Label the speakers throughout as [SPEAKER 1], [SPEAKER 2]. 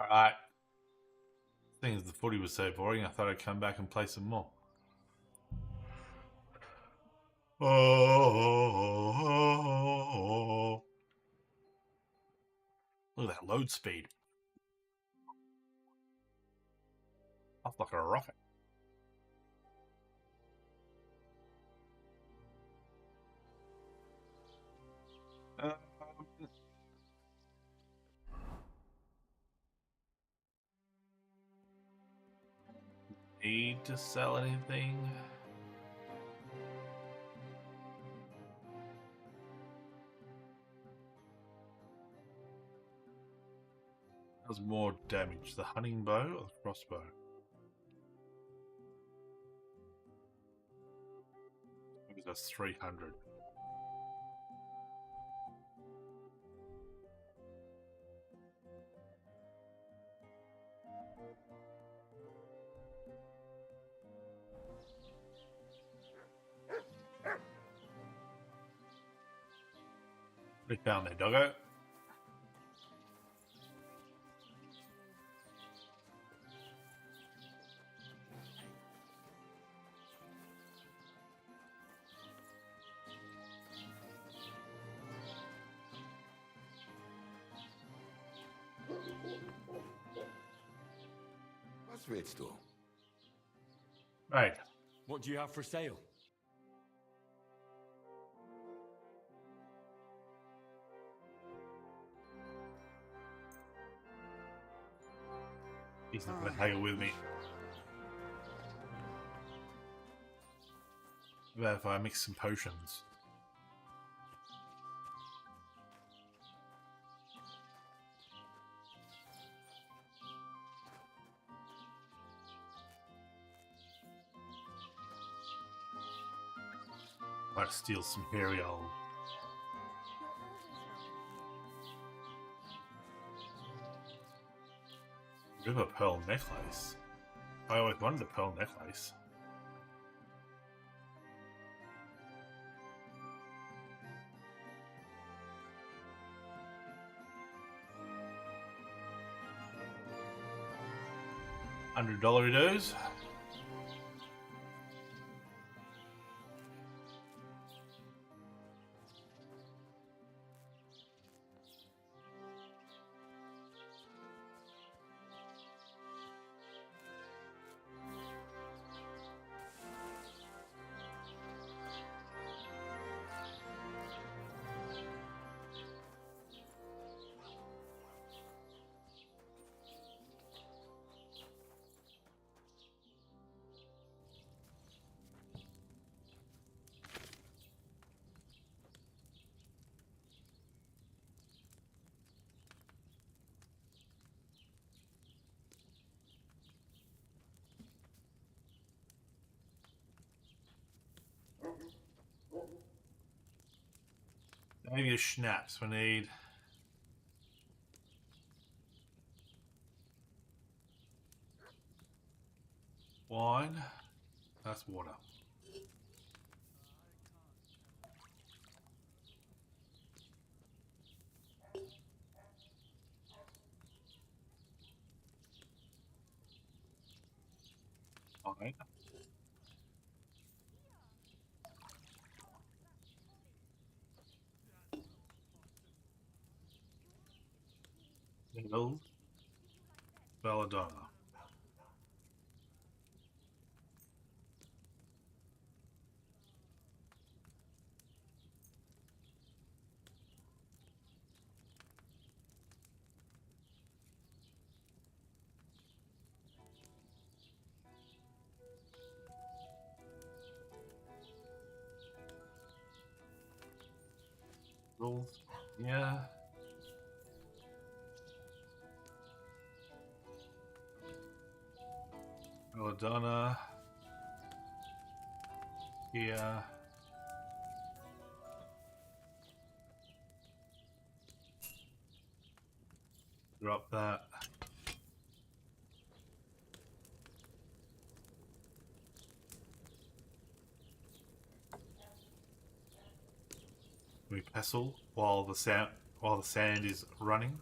[SPEAKER 1] Alright. Thing is, the footy was so boring, I thought I'd come back and play some more. Oh. Look at that load speed. Off like a rocket. Need to sell anything? Does more damage, the hunting bow or the crossbow? I think that's 300. What have you found there, doggo?
[SPEAKER 2] Was willst du?
[SPEAKER 1] Right.
[SPEAKER 3] What do you have for sale?
[SPEAKER 1] He's not going to haggle with me. How about if I mix some potions? Might steal some hairy old. You have a pearl necklace. I always wanted a pearl necklace. $100 those. Maybe a schnapps. We need wine. That's water. Fine. Needle. Belladonna. Rules. Yeah. Belladonna. Here. Drop that. We pestle while the sand is running.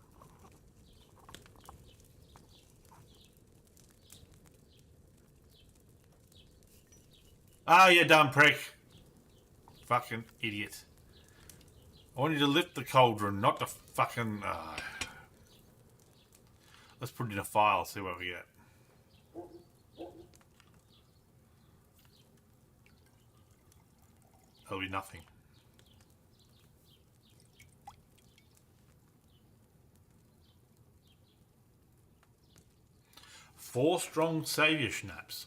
[SPEAKER 1] Ah, you dumb prick. Fucking idiot. I want you to lift the cauldron, not the fucking... Let's put it in a file, see what we get. That'll be nothing. Four strong saviour schnaps.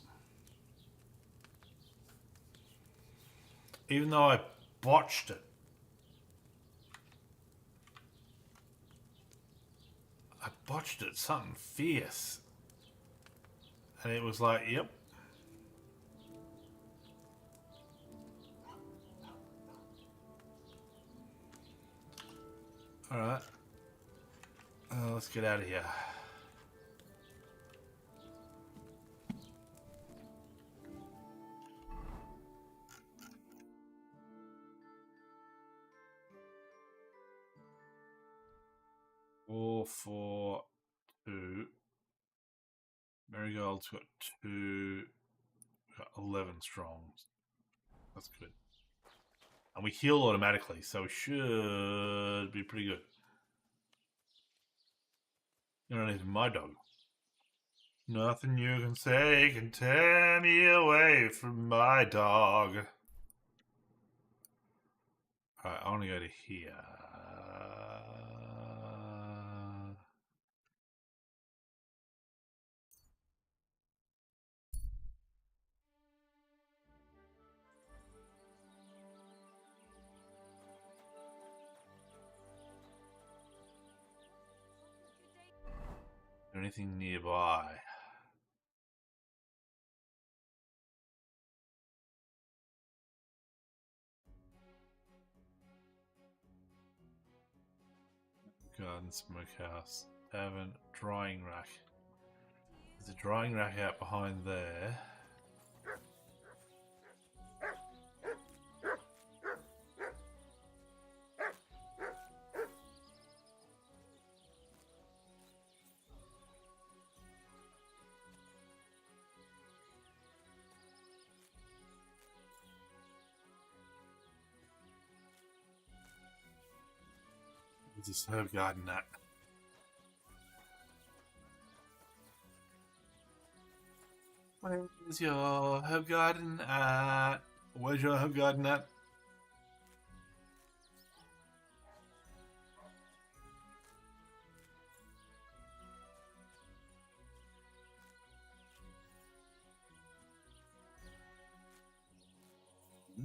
[SPEAKER 1] Even though I botched it. I botched it, something fierce. And it was like, yep. Alright. Let's get out of here. Four, 2. Marigold's got 2. Got 11 strong. That's good. And we heal automatically, so we should be pretty good. You're not even my dog. Nothing you can say can tear me away from my dog. Alright, I want to go to here. Is there anything nearby? Garden, smokehouse, tavern, drying rack. There's a drying rack out behind there. There's this herb garden at. Where's your herb garden at? Where's your herb garden at?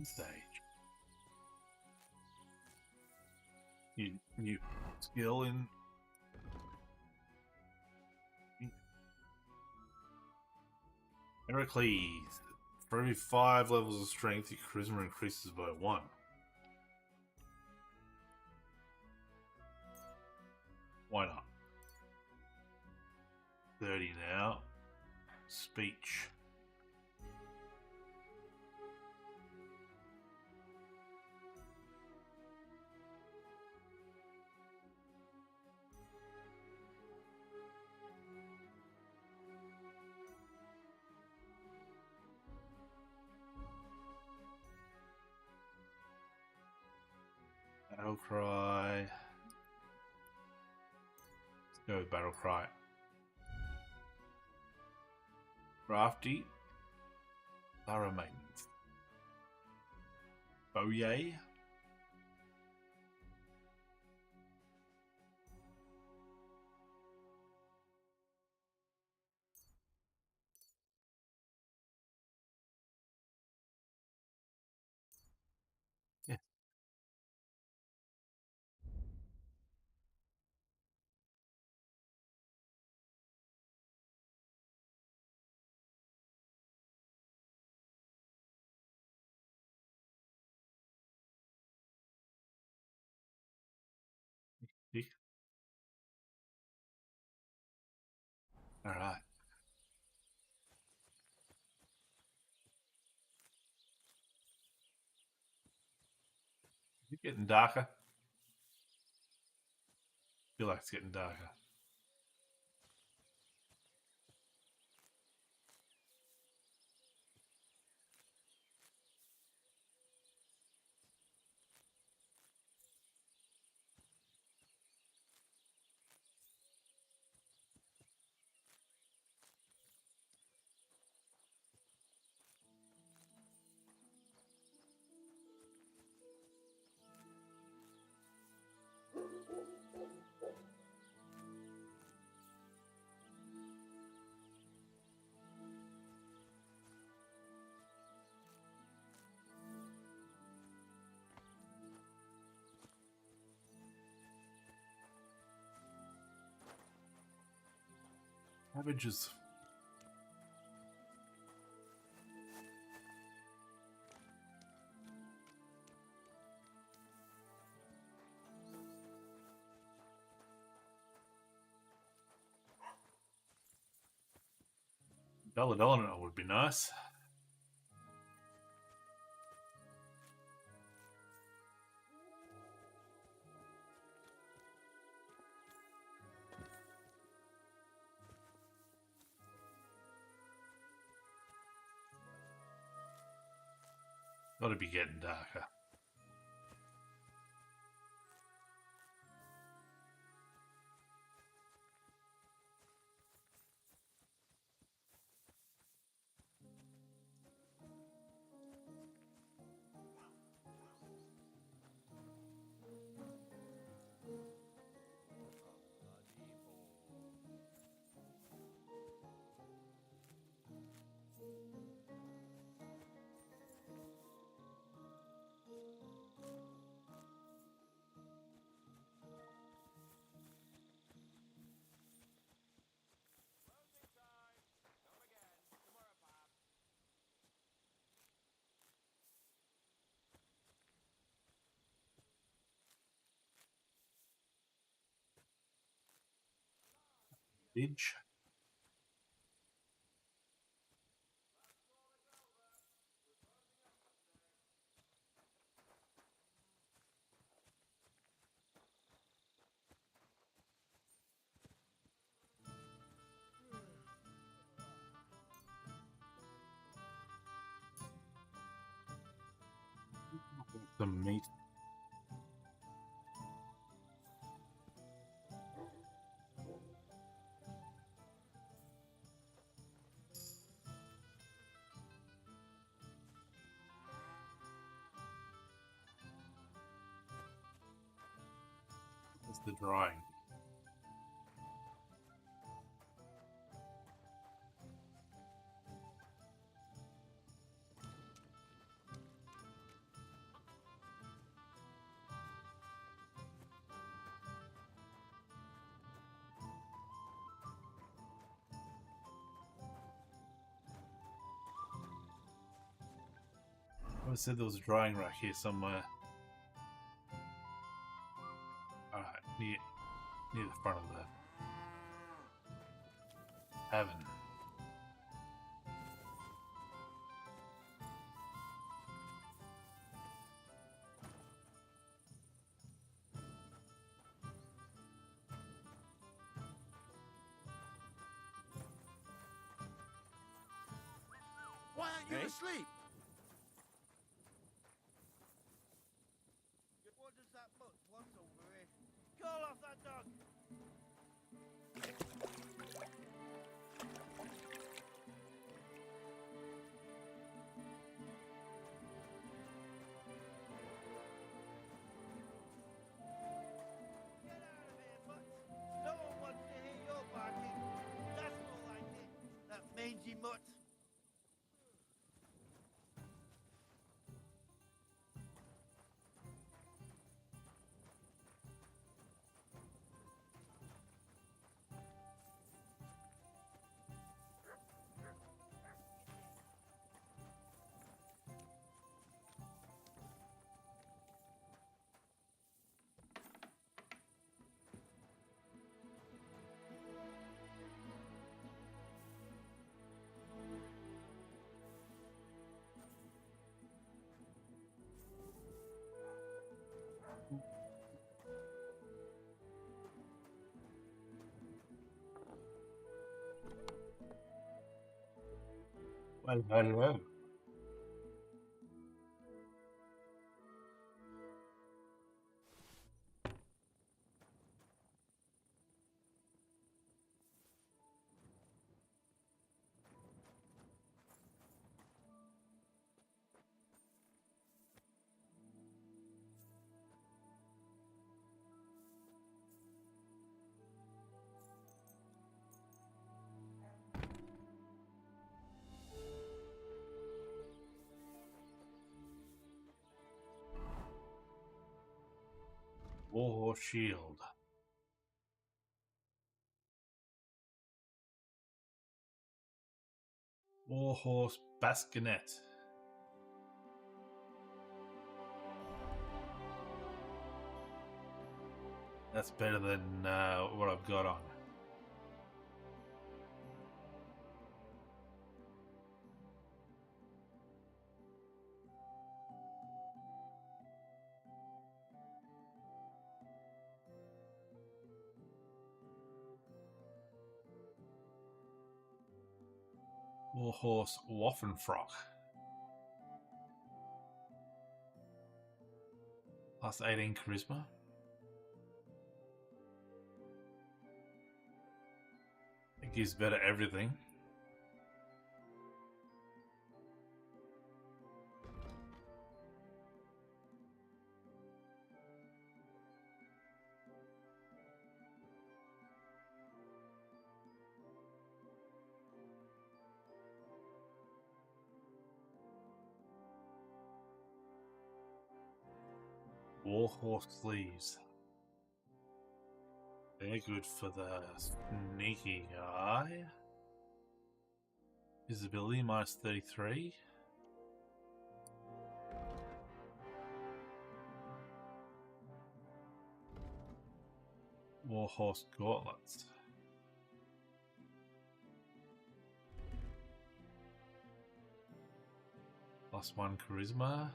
[SPEAKER 1] Stage. New skill in. Heracles. For every 5 levels of strength, your charisma increases by 1. Why not? 30 now. Speech. Battle cry. Let's go with battle cry. Crafty. Thorough maintenance. Boye. Yeah. Alright. Is it getting darker? I feel like it's getting darker. Cabbages. Belladonna would be nice. Gotta be getting darker. Bridge. Some meat. That's the drying. I said there was a drying rack here somewhere. Alright, near the front of the tavern.
[SPEAKER 2] Why aren't you asleep? What does that mutt want over here? Call off that dog! Get out of here, mutt! No one wants to hear your barking. That's more like it. That mangy mutt.
[SPEAKER 1] Well, hello. War Shield. Warhorse Basquinet. That's better than what I've got on. Warhorse Waffenfrock. Plus 18 charisma. It gives better everything. Warhorse sleeves. They're good for the sneaky guy. Visibility minus 33. Warhorse gauntlets. Plus 1 charisma.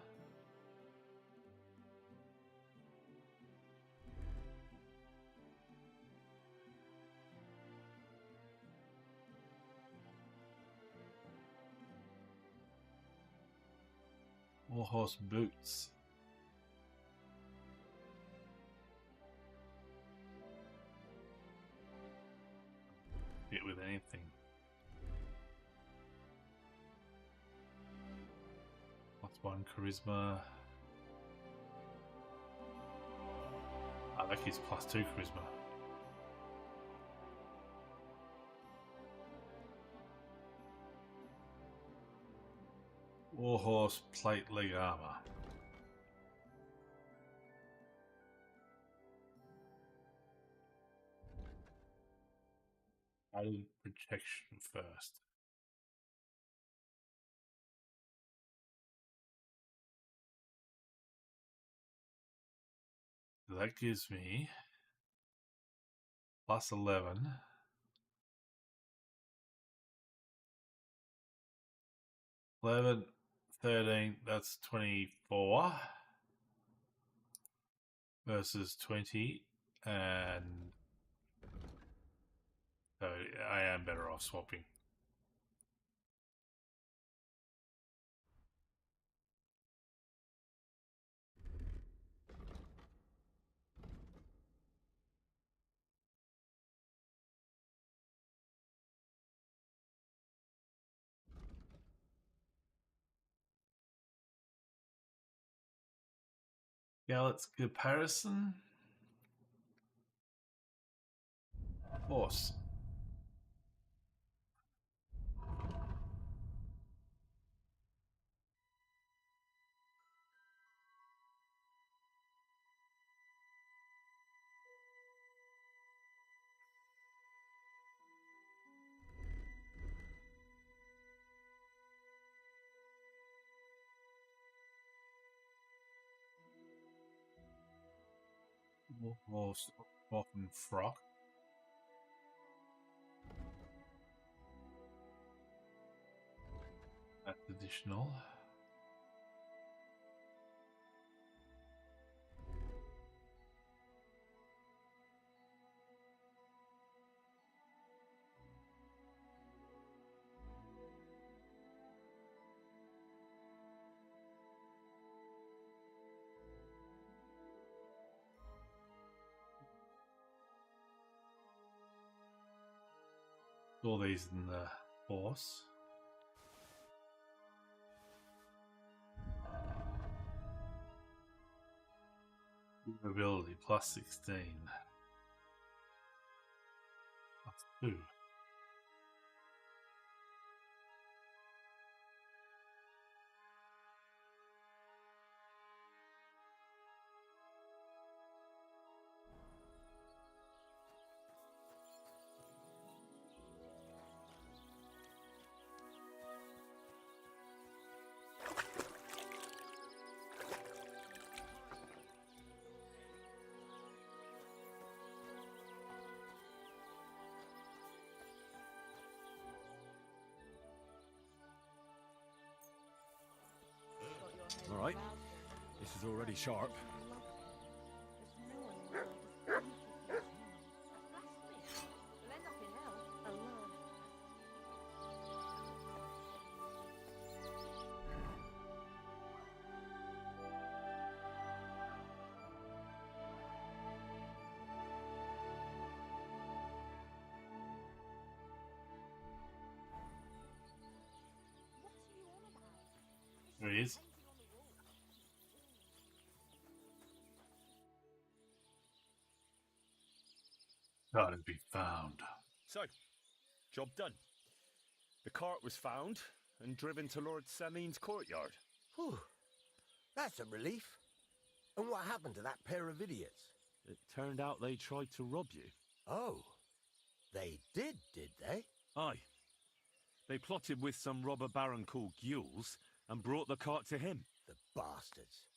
[SPEAKER 1] Warhorse boots. Hit with anything. Plus 1 charisma. That gives plus 2 charisma. Warhorse plate leg armor. Added protection first. That gives me plus 11. 11, 13, that's 24 versus 20, and so I am better off swapping. Yeah, let's comparison. Horse. Horse often frock. That's additional. All these in the horse. Ability plus 16. Plus 2.
[SPEAKER 3] right. This is already sharp.
[SPEAKER 1] There he is. Gotta be found.
[SPEAKER 3] So, job done. The cart was found and driven to Lord Semin's courtyard.
[SPEAKER 4] Whew. That's a relief. And what happened to that pair of idiots?
[SPEAKER 3] It turned out they tried to rob you.
[SPEAKER 4] Oh, they did they?
[SPEAKER 3] Aye. They plotted with some robber baron called Gules and brought the cart to him.
[SPEAKER 4] The bastards.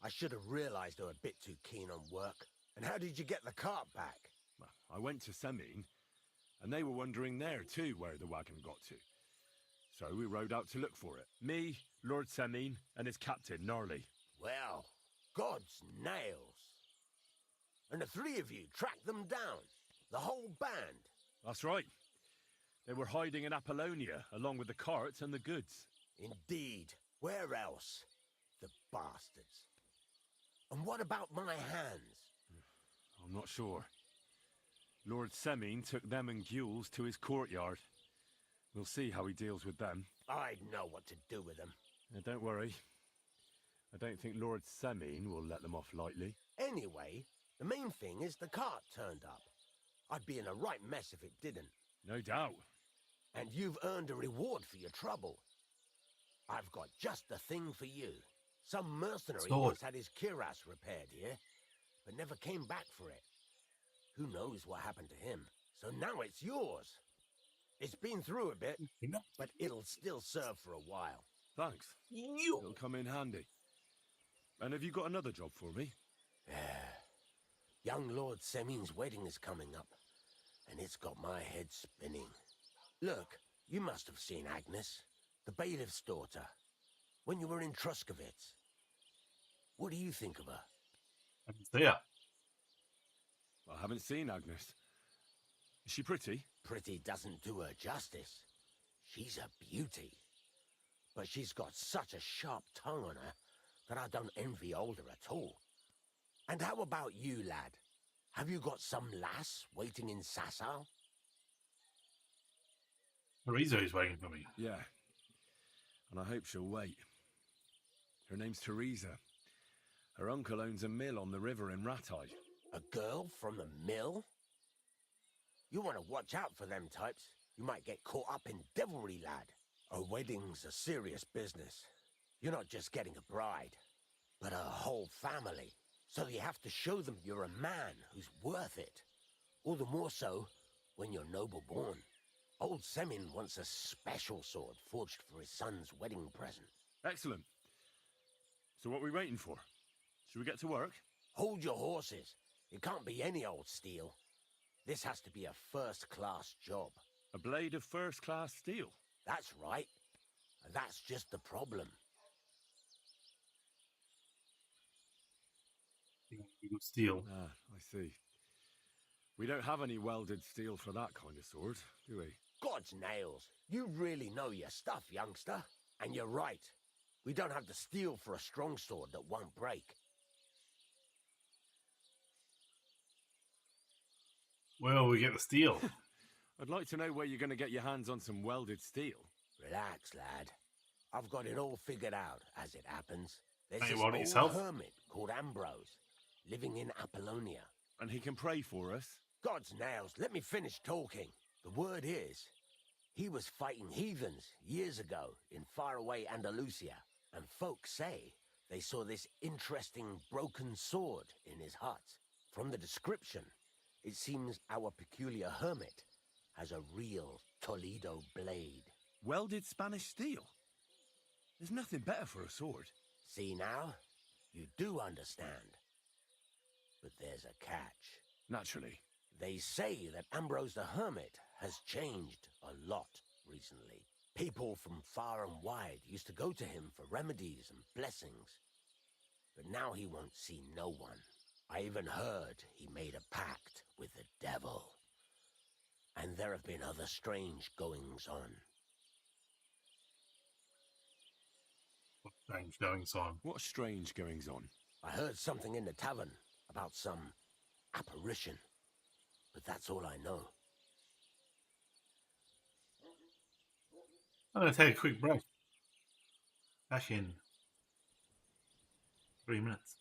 [SPEAKER 4] I should have realized they were a bit too keen on work. And how did you get the cart back?
[SPEAKER 3] Well, I went to Semin, and they were wondering there too where the wagon got to. So we rode out to look for it. Me, Lord Semin, and his captain, Gnarly.
[SPEAKER 4] Well, God's nails. And the three of you tracked them down. The whole band.
[SPEAKER 3] That's right. They were hiding in Apollonia, along with the carts and the goods.
[SPEAKER 4] Indeed. Where else? The bastards. And what about my hands?
[SPEAKER 3] I'm not sure. Lord Semin took them and Gules to his courtyard. We'll see how he deals with them.
[SPEAKER 4] I'd know what to do with them.
[SPEAKER 3] Don't worry. I don't think Lord Semin will let them off lightly.
[SPEAKER 4] Anyway, the main thing is the cart turned up. I'd be in a right mess if it didn't.
[SPEAKER 3] No doubt.
[SPEAKER 4] And you've earned a reward for your trouble. I've got just the thing for you. Some mercenary once had his cuirass repaired here, but never came back for it. Who knows what happened to him? So now it's yours. It's been through a bit, but it'll still serve for a while.
[SPEAKER 3] Thanks. It'll come in handy. And have you got another job for me?
[SPEAKER 4] Young Lord Semin's wedding is coming up, and it's got my head spinning. Look, you must have seen Agnes, the bailiff's daughter, when you were in Truscovitz. What do you think of her?
[SPEAKER 1] Yeah.
[SPEAKER 3] I haven't seen Agnes. Is she pretty?
[SPEAKER 4] Pretty doesn't do her justice. She's a beauty. But she's got such a sharp tongue on her that I don't envy older at all. And how about you, lad? Have you got some lass waiting in Sasau?
[SPEAKER 1] Teresa's waiting for me.
[SPEAKER 3] Yeah. And I hope she'll wait. Her name's Teresa. Her uncle owns a mill on the river in Ratai.
[SPEAKER 4] A girl from a mill? You want to watch out for them types. You might get caught up in devilry, lad. A wedding's a serious business. You're not just getting a bride, but a whole family. So you have to show them you're a man who's worth it. All the more so when you're noble born. Old Semin wants a special sword forged for his son's wedding present.
[SPEAKER 3] Excellent. So what are we waiting for? Should we get to work?
[SPEAKER 4] Hold your horses. It can't be any old steel. This has to be a first-class job.
[SPEAKER 3] A blade of first-class steel?
[SPEAKER 4] That's right. And that's just the problem.
[SPEAKER 1] Good steel.
[SPEAKER 3] Ah, I see. We don't have any welded steel for that kind of sword, do we?
[SPEAKER 4] God's nails. You really know your stuff, youngster. And you're right. We don't have the steel for a strong sword that won't break.
[SPEAKER 1] Well, we get the steel.
[SPEAKER 3] I'd like to know where you're going to get your hands on some welded steel.
[SPEAKER 4] Relax, lad. I've got it all figured out, as it happens. There's
[SPEAKER 1] Hey,
[SPEAKER 4] this
[SPEAKER 1] what,
[SPEAKER 4] old
[SPEAKER 1] yourself?
[SPEAKER 4] hermit called Ambrose, living in Apollonia.
[SPEAKER 3] And he can pray for us?
[SPEAKER 4] God's nails, let me finish talking. The word is, he was fighting heathens years ago in faraway Andalusia, and folks say they saw this interesting broken sword in his hut. From the description, it seems our peculiar hermit has a real Toledo blade.
[SPEAKER 3] Welded Spanish steel? There's nothing better for a sword.
[SPEAKER 4] See now? You do understand. But there's a catch.
[SPEAKER 3] Naturally.
[SPEAKER 4] They say that Ambrose the Hermit has changed a lot recently. People from far and wide used to go to him for remedies and blessings. but now he won't see no one. I even heard he made a pact with the devil. And there have been other strange goings-on.
[SPEAKER 1] Strange goings on.
[SPEAKER 3] What strange goings on?
[SPEAKER 4] I heard something in the tavern about some apparition, but that's all I know.
[SPEAKER 1] I'm going to take a quick break. Back in 3 minutes.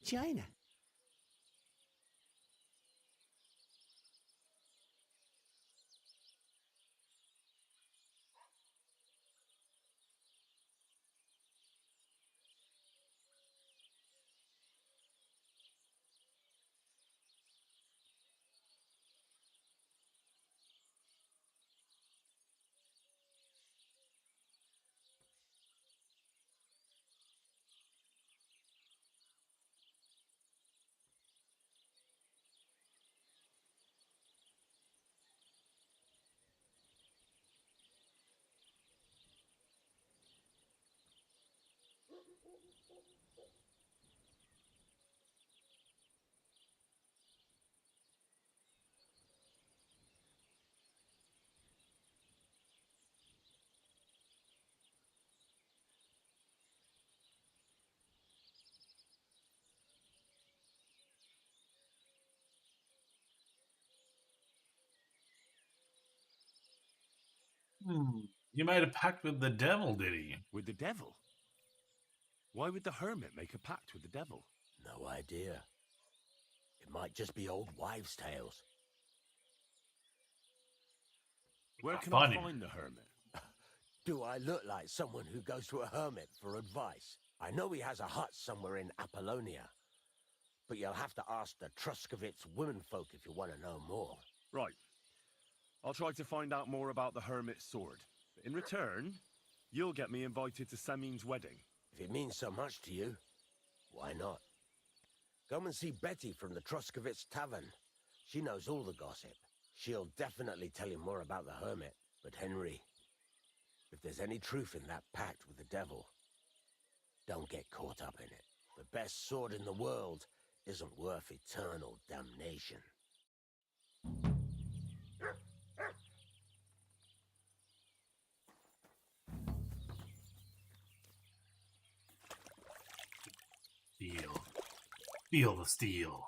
[SPEAKER 5] China.
[SPEAKER 1] He made a pact with the devil, did he?
[SPEAKER 3] With the devil? Why would the hermit make a pact with the devil?
[SPEAKER 4] No idea. It might just be old wives' tales.
[SPEAKER 3] Where
[SPEAKER 1] I'll
[SPEAKER 3] can
[SPEAKER 1] find
[SPEAKER 3] I
[SPEAKER 1] him.
[SPEAKER 3] find the hermit?
[SPEAKER 4] Do I look like someone who goes to a hermit for advice? I know he has a hut somewhere in Apollonia, but you'll have to ask the Truscovitz womenfolk if you want to know more.
[SPEAKER 3] Right. I'll try to find out more about the hermit's sword. But in return, you'll get me invited to Samin's wedding.
[SPEAKER 4] If it means so much to you, why not? Come and see Betty from the Truscovitz Tavern. She knows all the gossip. She'll definitely tell you more about the hermit. But Henry, if there's any truth in that pact with the devil, don't get caught up in it. The best sword in the world isn't worth eternal damnation.
[SPEAKER 1] Steel. Feel the steel.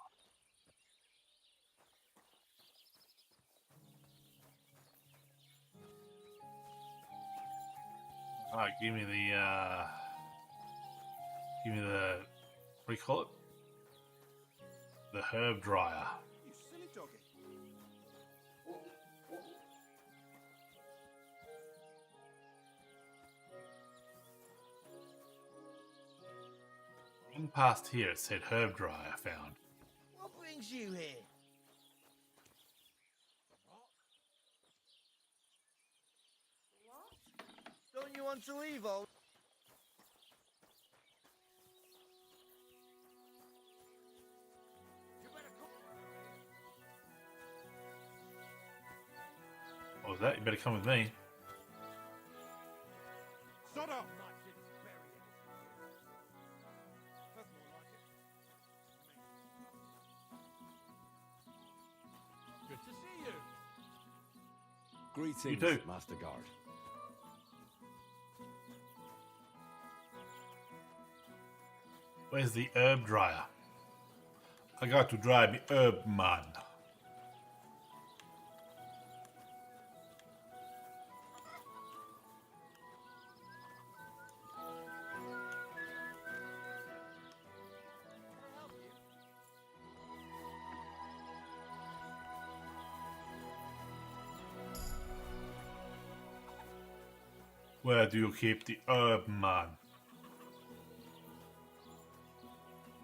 [SPEAKER 1] Give me the what do you call it? The herb dryer.
[SPEAKER 2] You silly doggy.
[SPEAKER 1] In past here, it said herb dryer found.
[SPEAKER 2] What brings you here? Don't you want to leave, old?
[SPEAKER 1] What was that? You better come with me.
[SPEAKER 3] Shut up! Good to see you. Greetings,
[SPEAKER 1] You too.
[SPEAKER 3] Master Guard.
[SPEAKER 1] Where's the herb dryer? I got to dry the herb, man. Where do you keep the herb, man?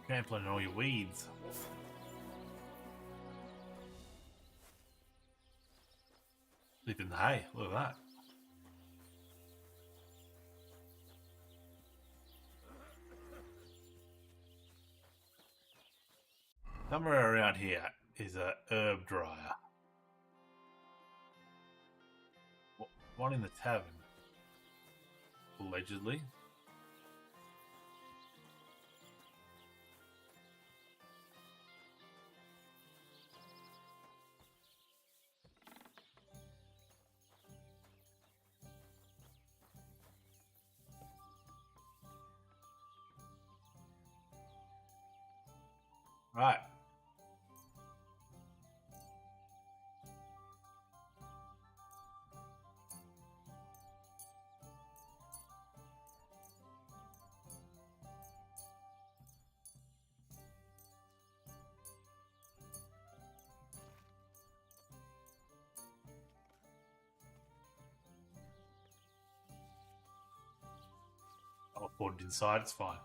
[SPEAKER 1] Trampling all your weeds. Sleep in the hay. Look at that. Somewhere around here is a herb dryer. One in the tavern. Allegedly. Right. I'll put it inside, it's fine.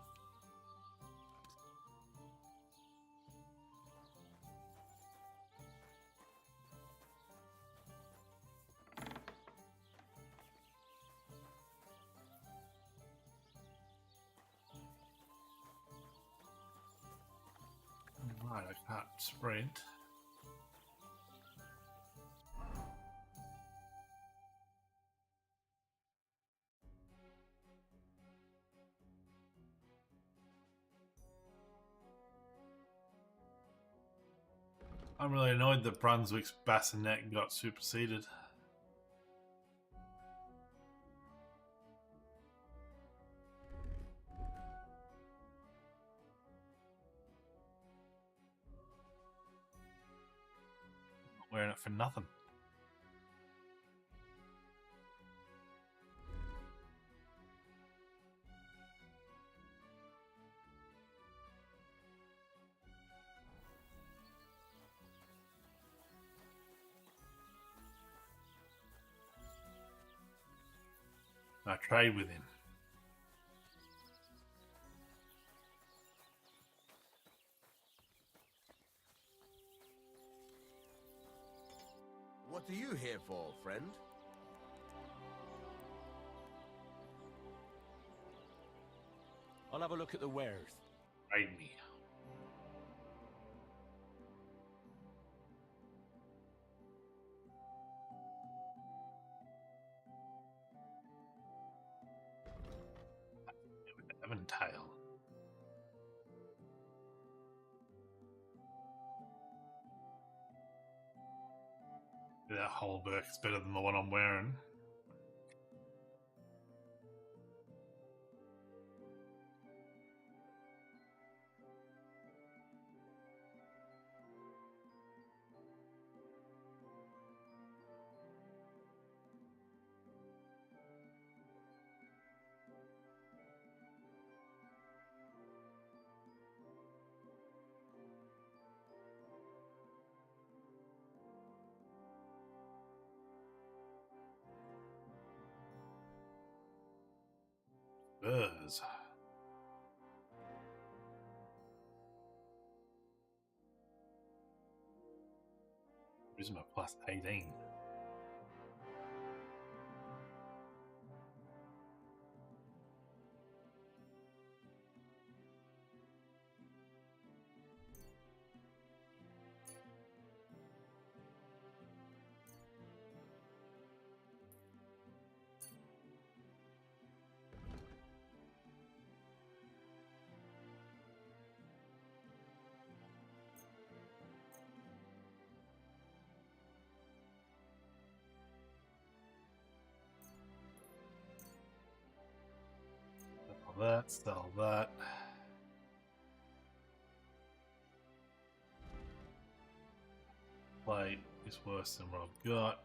[SPEAKER 1] Right, I can't sprint. I'm really annoyed that Brunswick's bassinet got superseded. Not wearing it for nothing. I trade with him.
[SPEAKER 4] What are you here for, friend?
[SPEAKER 3] I'll have a look at the wares.
[SPEAKER 1] Trade me. Eventail. That Holberg's better than the one I'm wearing. Using my plus 18. That, sell that. Plate is worse than what I've got.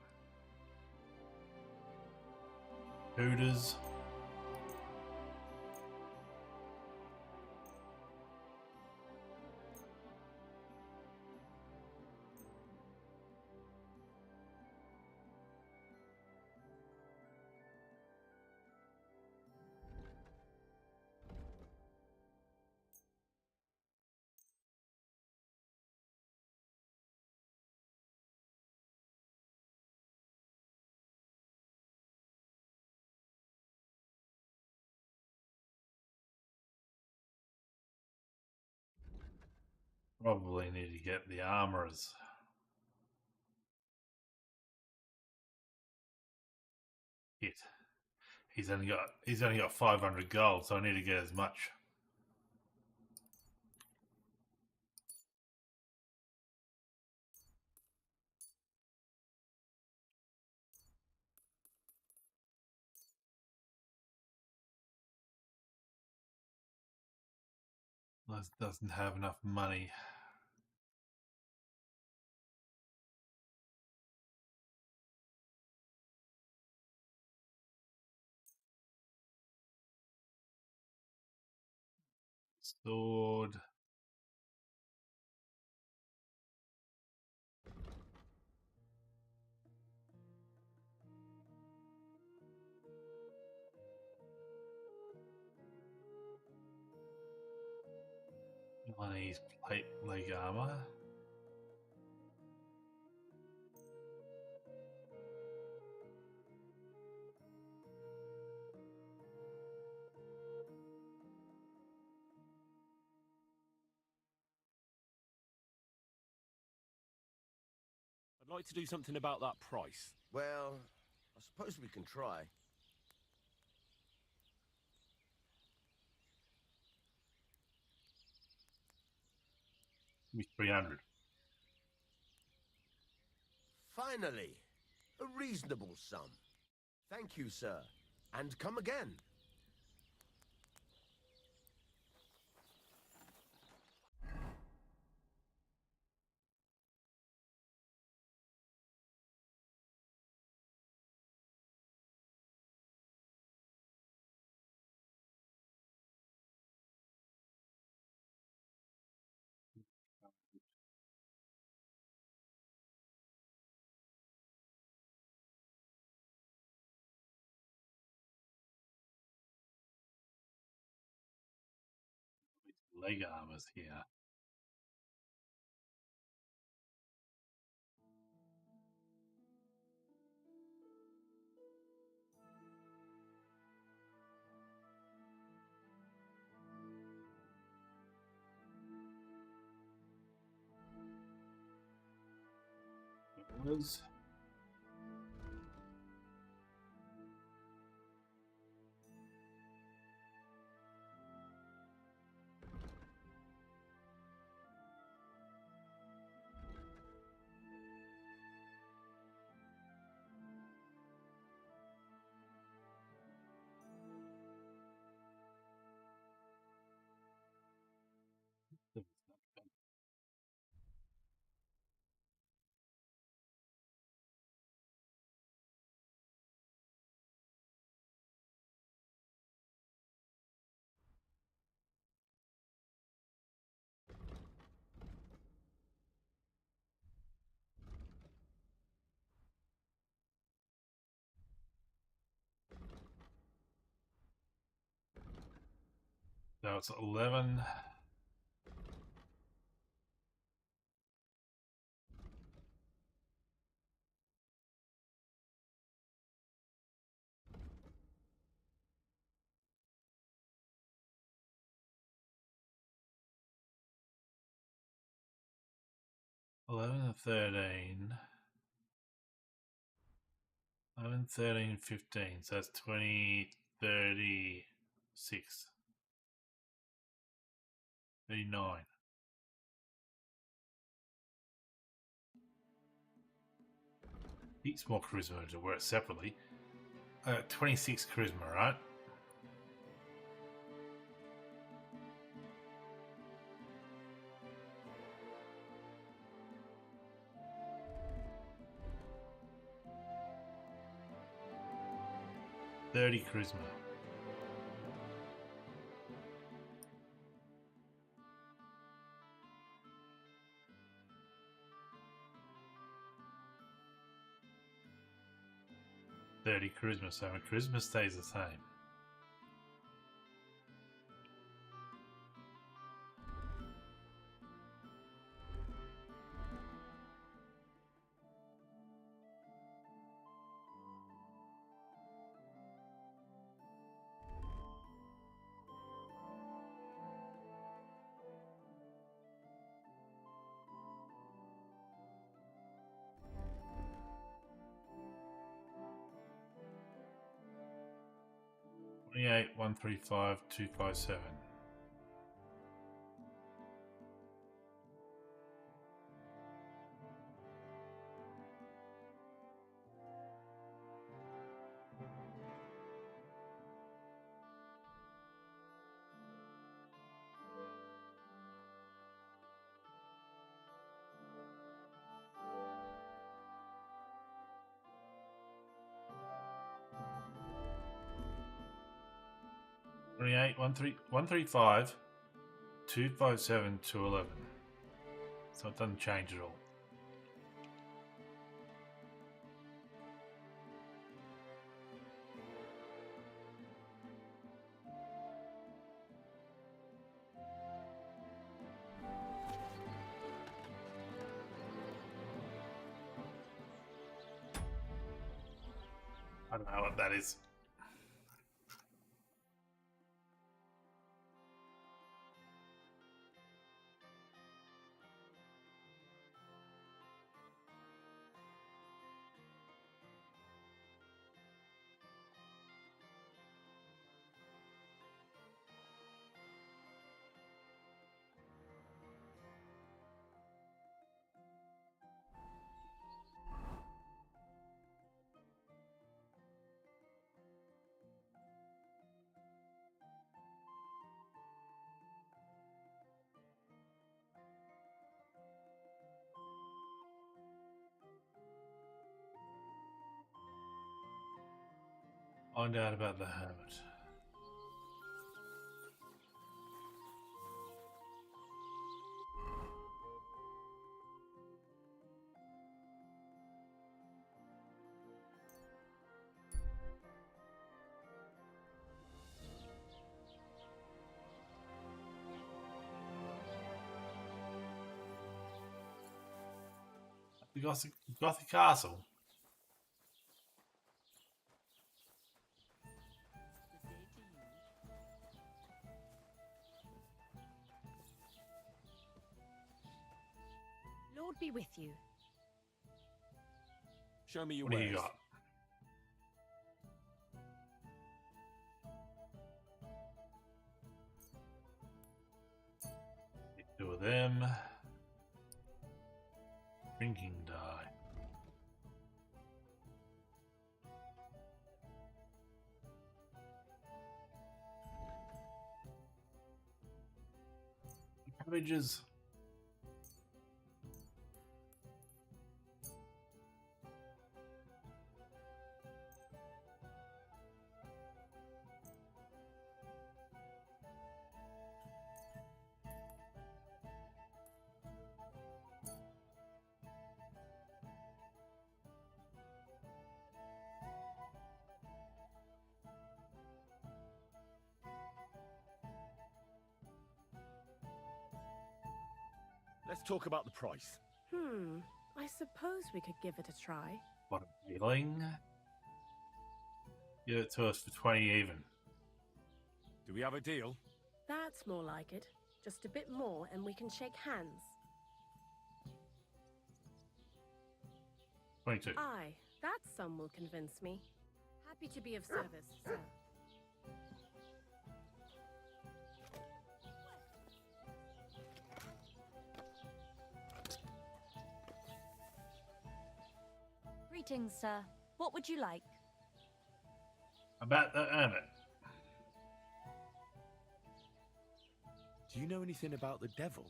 [SPEAKER 1] Hooters. Probably need to get the armorers. Hit. He's only got 500 gold, so I need to get as much. Doesn't have enough money. Sword. Money's plate leg armor.
[SPEAKER 3] I'd like to do something about that price.
[SPEAKER 4] Well, I suppose we can try.
[SPEAKER 1] Give me 300.
[SPEAKER 4] Finally, a reasonable sum. Thank you, sir. And come again.
[SPEAKER 1] Leg armors here. Was so it's 11. 11 and 13. 11, 13, 15. So that's 20, 36. 39. Heaps more charisma to work separately. 26 charisma, right? $30 charisma. $30 charisma, so my charisma stays the same. $28, 135, 257. $28, 135, 257, 211. So it doesn't change at all. I don't know what that is. Find out about the hermit. The Gothic Castle.
[SPEAKER 5] Lord be with you.
[SPEAKER 3] Show me your
[SPEAKER 1] What do
[SPEAKER 3] wares.
[SPEAKER 1] you got? Two of them. Drinking die. Cabbages.
[SPEAKER 3] Let's talk about the price.
[SPEAKER 5] I suppose we could give it a try.
[SPEAKER 1] What a feeling. Give it to us for 20 even.
[SPEAKER 3] Do we have a deal?
[SPEAKER 5] That's more like it. Just a bit more and we can shake hands.
[SPEAKER 1] 22.
[SPEAKER 5] Aye, that sum will convince me. Happy to be of service, sir.
[SPEAKER 6] Greetings, sir. What would you like?
[SPEAKER 1] About the hermit.
[SPEAKER 3] Do you know anything about the devil?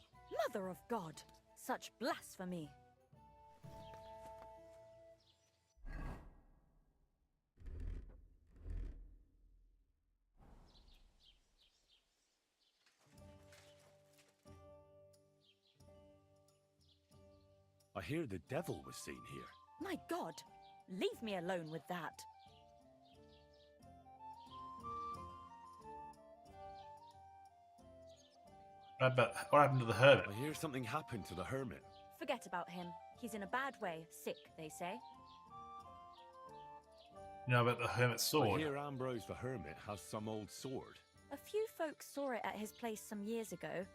[SPEAKER 6] Mother of God! Such blasphemy!
[SPEAKER 3] I hear the devil was seen here.
[SPEAKER 6] My God! Leave me alone with that.
[SPEAKER 1] What happened to the hermit?
[SPEAKER 3] I hear something happened to the hermit.
[SPEAKER 6] Forget about him. He's in a bad way. Sick, they say.
[SPEAKER 1] You know about the hermit's
[SPEAKER 3] I
[SPEAKER 1] sword?
[SPEAKER 3] hear Ambrose the hermit has some old sword.
[SPEAKER 6] A few folks saw it at his place some years ago,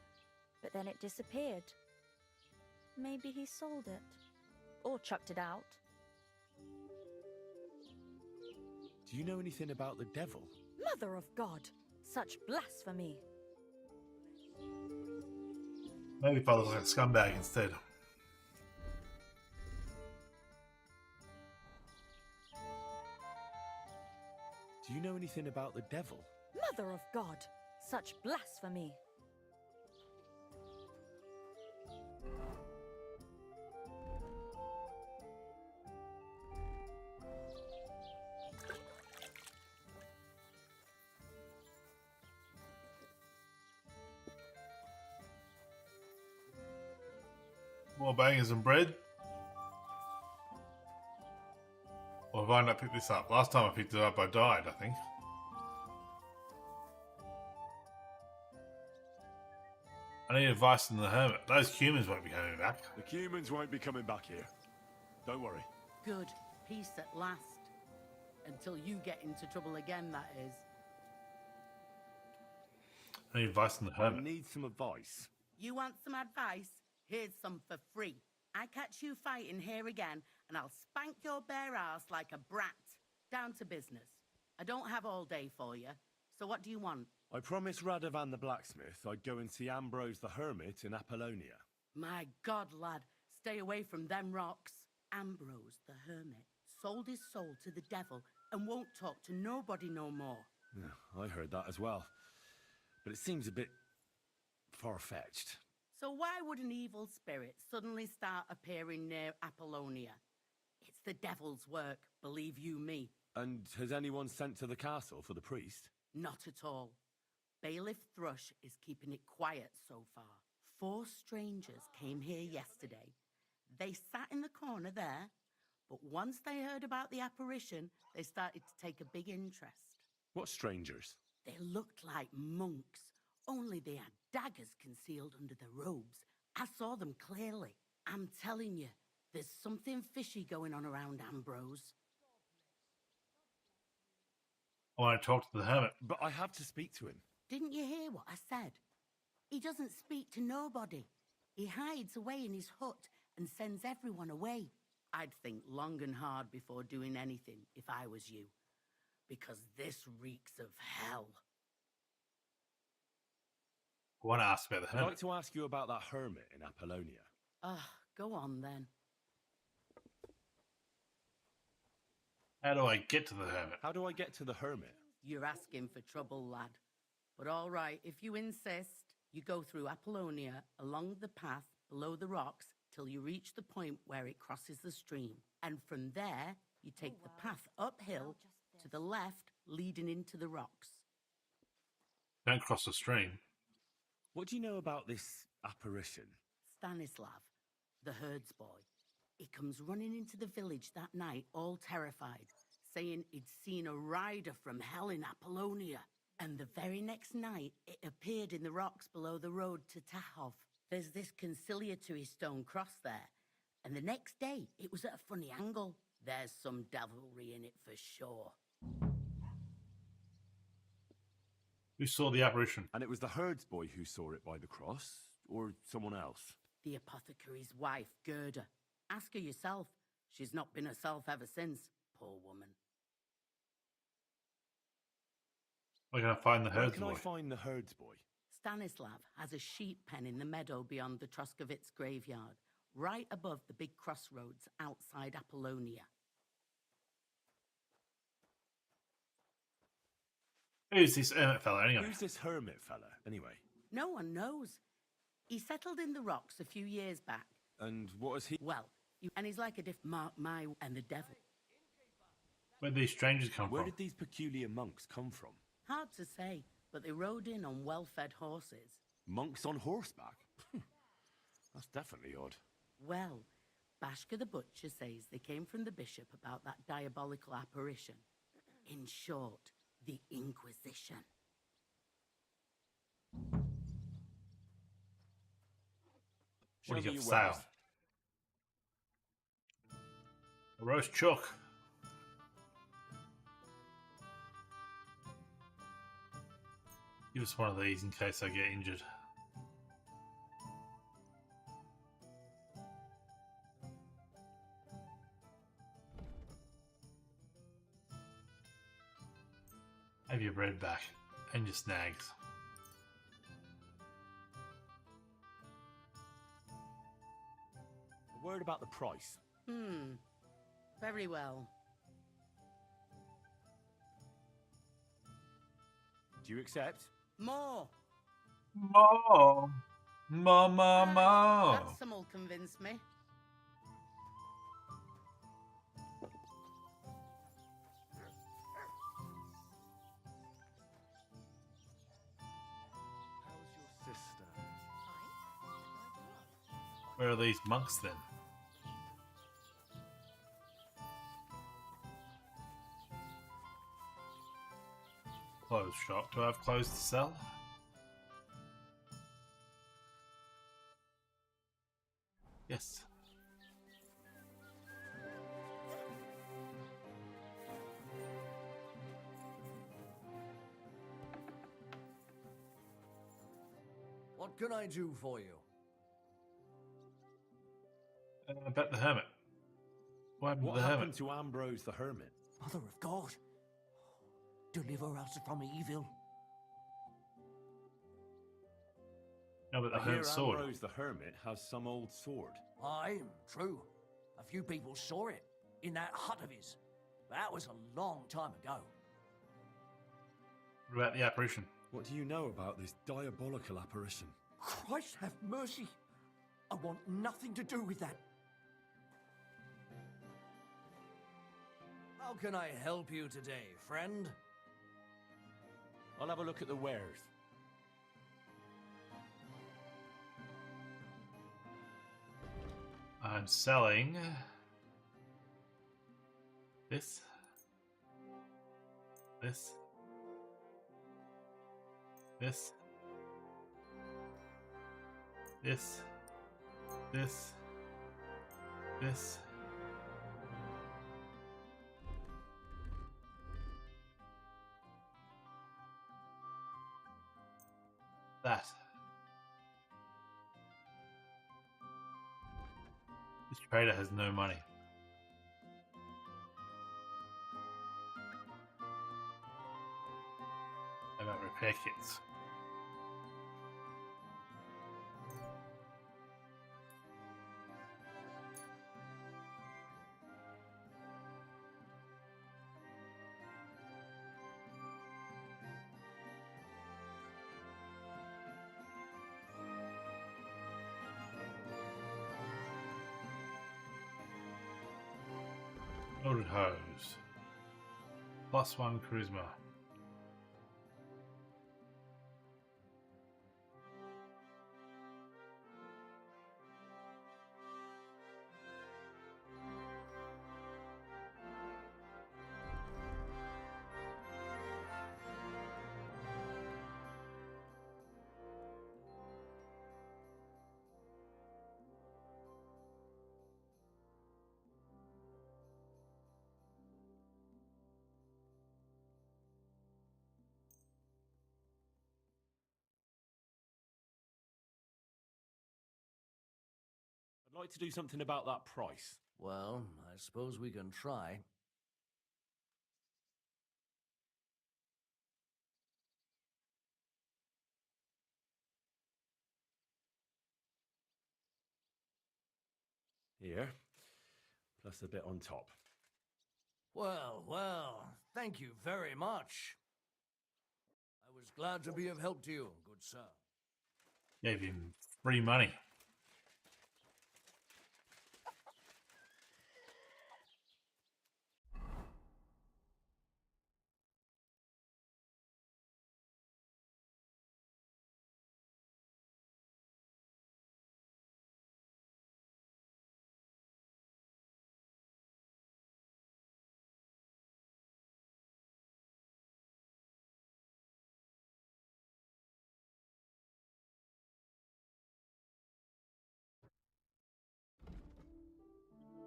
[SPEAKER 6] but then it disappeared. Maybe he sold it. Or chucked it out.
[SPEAKER 3] Do you know anything about the devil?
[SPEAKER 6] Mother of God! Such blasphemy!
[SPEAKER 1] Maybe if I look like a scumbag instead.
[SPEAKER 3] Do you know anything about the devil?
[SPEAKER 6] Mother of God! Such blasphemy!
[SPEAKER 1] More bangers and bread. Or have I not picked this up? Last time I picked it up, I died, I think. I need advice from the hermit. Those humans won't be coming back.
[SPEAKER 3] The humans won't be coming back here. Don't worry.
[SPEAKER 7] Good. Peace at last. Until you get into trouble again, that is.
[SPEAKER 1] I need advice from the
[SPEAKER 3] I
[SPEAKER 1] hermit.
[SPEAKER 3] need some advice.
[SPEAKER 7] You want some advice? Here's some for free. I catch you fighting here again, and I'll spank your bare ass like a brat. Down to business. I don't have all day for you, so what do you want?
[SPEAKER 3] I promised Radovan the blacksmith I'd go and see Ambrose the hermit in Apollonia.
[SPEAKER 7] My God, lad, stay away from them rocks. Ambrose the hermit sold his soul to the devil and won't talk to nobody no more.
[SPEAKER 3] Yeah, I heard that as well. But it seems a bit far-fetched.
[SPEAKER 7] So why would an evil spirit suddenly start appearing near Apollonia? It's the devil's work, believe you me.
[SPEAKER 3] And has anyone sent to the castle for the priest?
[SPEAKER 7] Not at all. Bailiff Thrush is keeping it quiet so far. 4 strangers came here yesterday. They sat in the corner there, but once they heard about the apparition, they started to take a big interest.
[SPEAKER 3] What strangers?
[SPEAKER 7] They looked like monks, only they had daggers concealed under their robes. I saw them clearly. I'm telling you, there's something fishy going on around Ambrose.
[SPEAKER 1] I want to talk to the hermit.
[SPEAKER 3] But I have to speak to him.
[SPEAKER 7] Didn't you hear what I said? He doesn't speak to nobody. He hides away in his hut and sends everyone away. I'd think long and hard before doing anything if I was you, because this reeks of hell.
[SPEAKER 1] I want to ask about the
[SPEAKER 3] I'd like
[SPEAKER 1] hermit.
[SPEAKER 3] to ask you about that hermit in Apollonia.
[SPEAKER 7] Go on then.
[SPEAKER 1] How do I get to the hermit?
[SPEAKER 3] How do I get to the hermit?
[SPEAKER 7] You're asking for trouble, lad. But all right, if you insist, you go through Apollonia along the path below the rocks till you reach the point where it crosses the stream. And from there, you take the path uphill to the left, leading into the rocks.
[SPEAKER 1] Don't cross the stream.
[SPEAKER 3] What do you know about this apparition?
[SPEAKER 7] Stanislav, the herds boy. He comes running into the village that night, all terrified, saying he'd seen a rider from hell in Apollonia. And the very next night, it appeared in the rocks below the road to Tahov. There's this conciliatory stone cross there. And the next day, it was at a funny angle. There's some devilry in it for sure.
[SPEAKER 1] Who saw the apparition?
[SPEAKER 3] And it was the herds boy who saw it by the cross, or someone else?
[SPEAKER 7] The apothecary's wife, Gerda. Ask her yourself. She's not been herself ever since, poor woman.
[SPEAKER 1] We're going to find the
[SPEAKER 3] Where
[SPEAKER 1] herds
[SPEAKER 3] can I
[SPEAKER 1] boy.
[SPEAKER 3] find the herds boy?
[SPEAKER 7] Stanislav has a sheep pen in the meadow beyond the Troskovitz graveyard, right above the big crossroads outside Apollonia.
[SPEAKER 1] Who's this hermit fella anyway?
[SPEAKER 3] Who's this hermit fella, anyway?
[SPEAKER 7] No one knows. He settled in the rocks a few years back.
[SPEAKER 3] And what is he?
[SPEAKER 7] Well, and he's like a Mark my and the devil.
[SPEAKER 1] Where'd these strangers come
[SPEAKER 3] Where
[SPEAKER 1] from?
[SPEAKER 3] did these peculiar monks come from?
[SPEAKER 7] Hard to say, but they rode in on well-fed horses.
[SPEAKER 3] Monks on horseback? That's definitely odd.
[SPEAKER 7] Well, Bashka the butcher says they came from the bishop about that diabolical apparition. In short, the Inquisition.
[SPEAKER 1] What do
[SPEAKER 3] Show
[SPEAKER 1] you
[SPEAKER 3] me
[SPEAKER 1] got
[SPEAKER 3] your
[SPEAKER 1] for sale?
[SPEAKER 3] wares.
[SPEAKER 1] A roast chuck. Give us one of these in case I get injured. Have your bread back and your snags.
[SPEAKER 3] A word about the price.
[SPEAKER 7] Very well.
[SPEAKER 3] Do you accept?
[SPEAKER 7] More.
[SPEAKER 1] More. More, more,
[SPEAKER 7] Aye,
[SPEAKER 1] more.
[SPEAKER 7] that some'll convince me.
[SPEAKER 3] How's your sister?
[SPEAKER 1] Where are these monks then? Clothes shop. Do I have clothes to sell? Yes.
[SPEAKER 8] What can I do for you?
[SPEAKER 1] About the hermit. What happened
[SPEAKER 3] What
[SPEAKER 1] to the
[SPEAKER 3] happened
[SPEAKER 1] hermit?
[SPEAKER 3] to Ambrose the hermit?
[SPEAKER 8] Mother of God, deliver us from evil.
[SPEAKER 1] No, but the
[SPEAKER 3] I hear
[SPEAKER 1] hermit's sword.
[SPEAKER 3] Ambrose the hermit has some old sword.
[SPEAKER 8] Aye, true. A few people saw it in that hut of his. That was a long time ago.
[SPEAKER 1] What about the apparition?
[SPEAKER 3] What do you know about this diabolical apparition?
[SPEAKER 8] Christ have mercy. I want nothing to do with that. How can I help you today, friend?
[SPEAKER 3] I'll have a look at the wares.
[SPEAKER 1] I'm selling this, this, this, this, this, this. That. This trader has no money. How about repair kits? Loaded hose. +1 charisma.
[SPEAKER 3] I'd like to do something about that price.
[SPEAKER 8] Well, I suppose we can try.
[SPEAKER 3] Here, plus a bit on top.
[SPEAKER 8] Well, well, thank you very much. I was glad to be of help to you, good sir.
[SPEAKER 1] Gave him free money.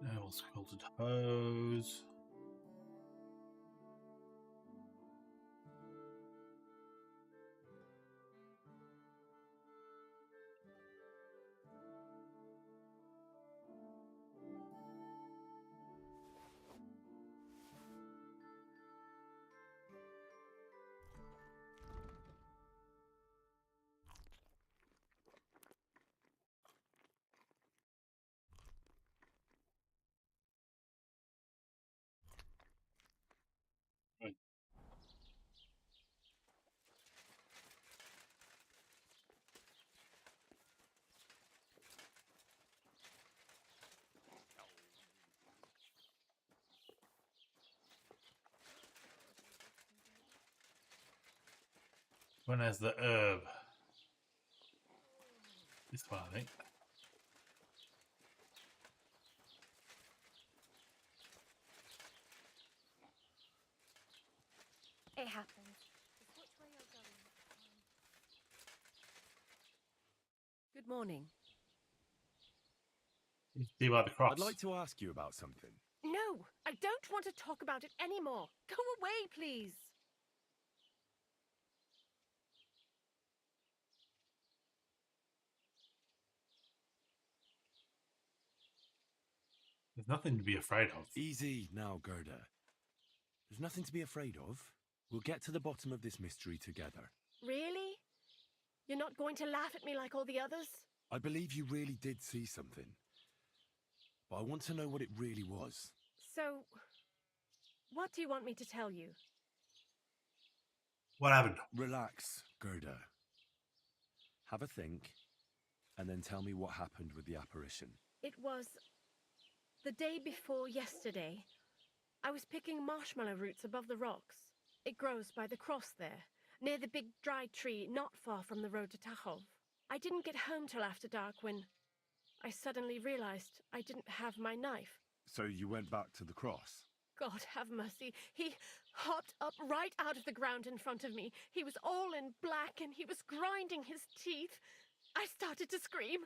[SPEAKER 1] Now sculpted hose. One has the herb. This one, I think.
[SPEAKER 5] It happens. Just which way you're going. Good morning.
[SPEAKER 1] See by the cross.
[SPEAKER 3] I'd like to ask you about something.
[SPEAKER 5] No, I don't want to talk about it anymore. Go away, please.
[SPEAKER 1] There's nothing to be afraid of.
[SPEAKER 3] Easy now, Gerda. There's nothing to be afraid of. We'll get to the bottom of this mystery together.
[SPEAKER 5] Really? You're not going to laugh at me like all the others?
[SPEAKER 3] I believe you really did see something. But I want to know what it really was.
[SPEAKER 5] So, what do you want me to tell you?
[SPEAKER 1] What happened?
[SPEAKER 3] Relax, Gerda. Have a think, and then tell me what happened with the apparition.
[SPEAKER 5] It was the day before yesterday. I was picking marshmallow roots above the rocks. It grows by the cross there, near the big dry tree not far from the road to Tachov. I didn't get home till after dark when I suddenly realized I didn't have my knife.
[SPEAKER 3] So you went back to the cross?
[SPEAKER 5] God have mercy. He hopped up right out of the ground in front of me. He was all in black and he was grinding his teeth. I started to scream.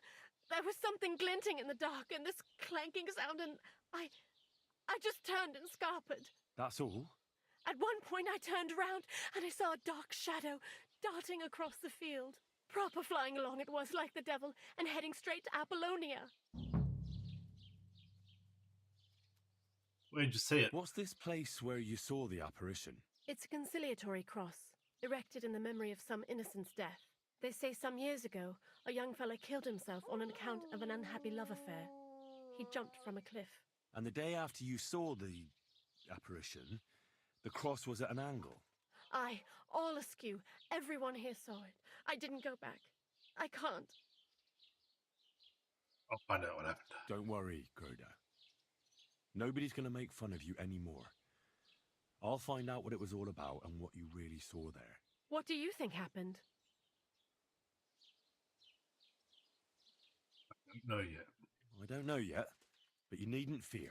[SPEAKER 5] There was something glinting in the dark and this clanking sound, and I just turned and scarpered.
[SPEAKER 3] That's all?
[SPEAKER 5] At one point I turned around and I saw a dark shadow darting across the field. Proper flying along it was, like the devil, and heading straight to Apollonia.
[SPEAKER 1] Where did you see it?
[SPEAKER 3] What's this place where you saw the apparition?
[SPEAKER 5] It's a conciliatory cross, erected in the memory of some innocent's death. They say some years ago, a young fella killed himself on an account of an unhappy love affair. He jumped from a cliff.
[SPEAKER 3] And the day after you saw the apparition, the cross was at an angle?
[SPEAKER 5] Aye, all askew. Everyone here saw it. I didn't go back. I can't.
[SPEAKER 1] I'll find out what happened.
[SPEAKER 3] Don't worry, Gerda. Nobody's going to make fun of you anymore. I'll find out what it was all about and what you really saw there.
[SPEAKER 5] What do you think happened?
[SPEAKER 1] I don't know yet.
[SPEAKER 3] I don't know yet, but you needn't fear.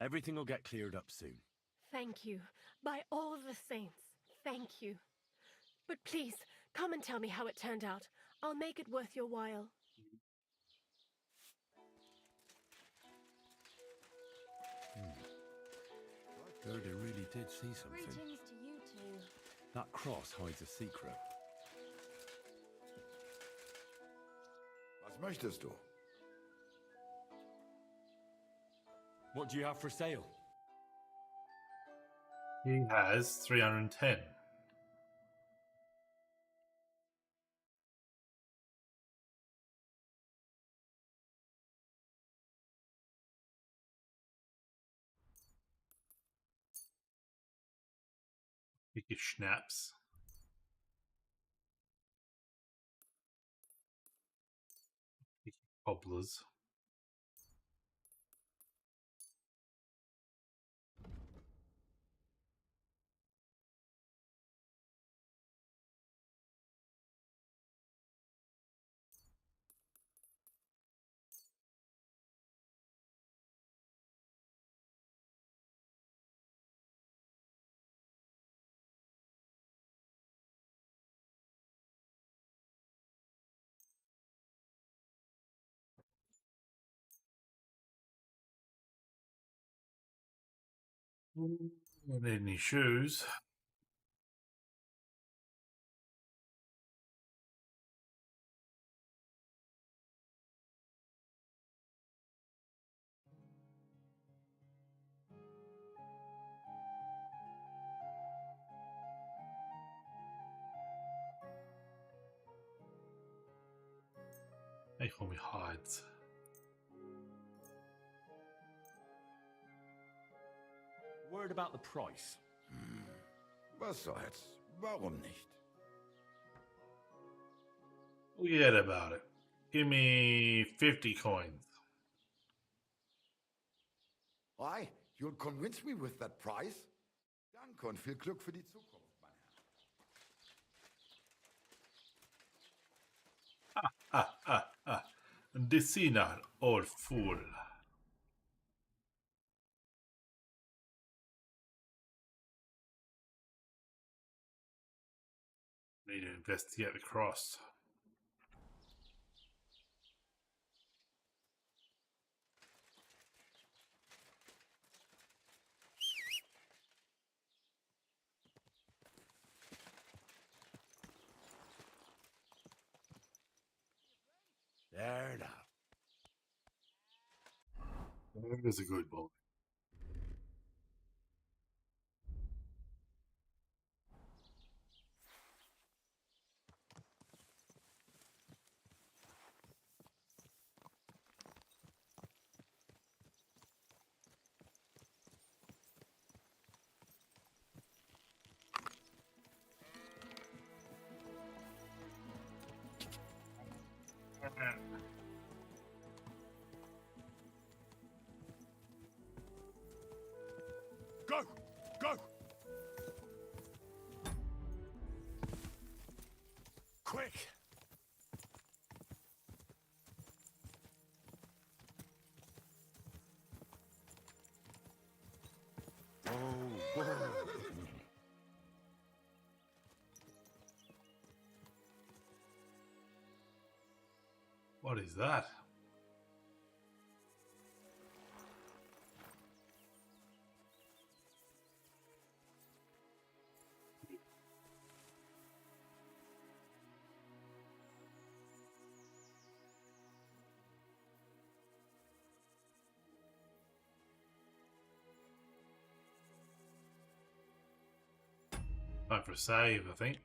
[SPEAKER 3] Everything will get cleared up soon.
[SPEAKER 5] Thank you. By all the saints, thank you. But please, come and tell me how it turned out. I'll make it worth your while.
[SPEAKER 3] Gerda really did see something.
[SPEAKER 6] Greetings to you two.
[SPEAKER 3] That cross hides a secret.
[SPEAKER 9] Was möchtest du?
[SPEAKER 3] What do you have for sale?
[SPEAKER 1] He has 310. Pick your schnapps. Pick your cobblers. Don't need any shoes. They call me hides.
[SPEAKER 3] Word about the price.
[SPEAKER 9] Was soll's? Warum nicht?
[SPEAKER 1] Forget about it. Give me 50 coins.
[SPEAKER 9] Why? You'll convince me with that price? Danke und viel Glück für die Zukunft, mein Herr.
[SPEAKER 1] Decina, all fool. Need to investigate the cross.
[SPEAKER 3] There now.
[SPEAKER 1] There's a good boy.
[SPEAKER 3] Go! Go! Quick!
[SPEAKER 9] Oh, whoa.
[SPEAKER 1] What is that? Time for a save, I think.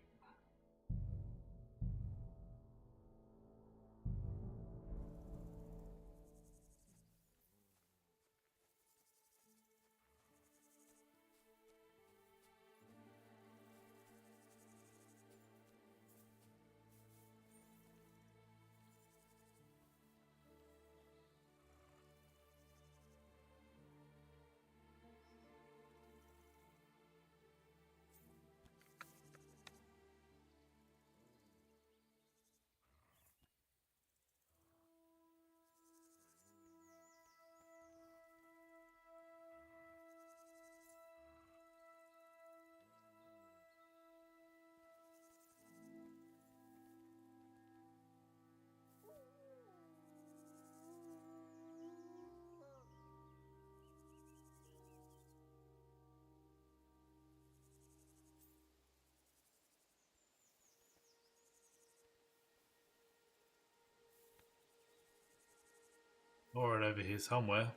[SPEAKER 1] Or over here somewhere.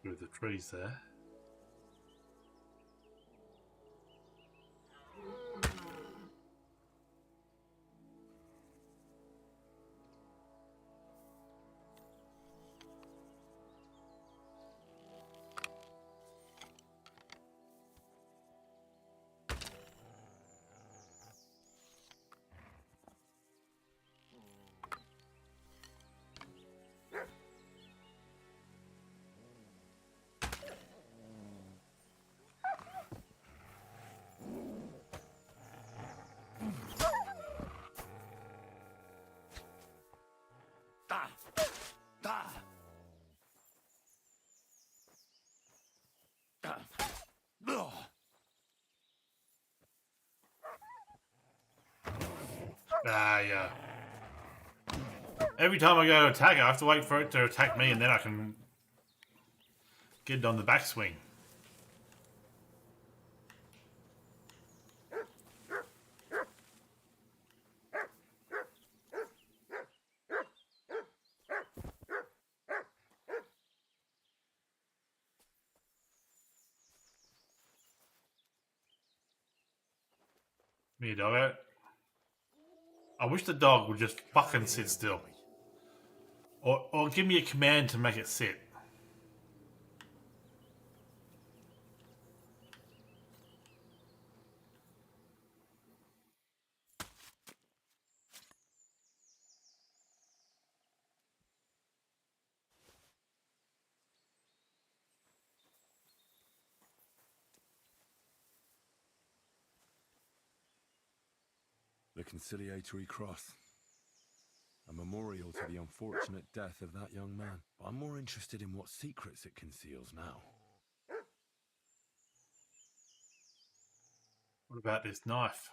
[SPEAKER 1] Through the trees there. Ah, yeah. Every time I go to attack it, I have to wait for it to attack me, and then I can get it on the backswing. Me, doggo. I wish the dog would just fucking sit still. Or give me a command to make it sit.
[SPEAKER 3] The conciliatory cross. A memorial to the unfortunate death of that young man. But I'm more interested in what secrets it conceals now.
[SPEAKER 1] What about this knife?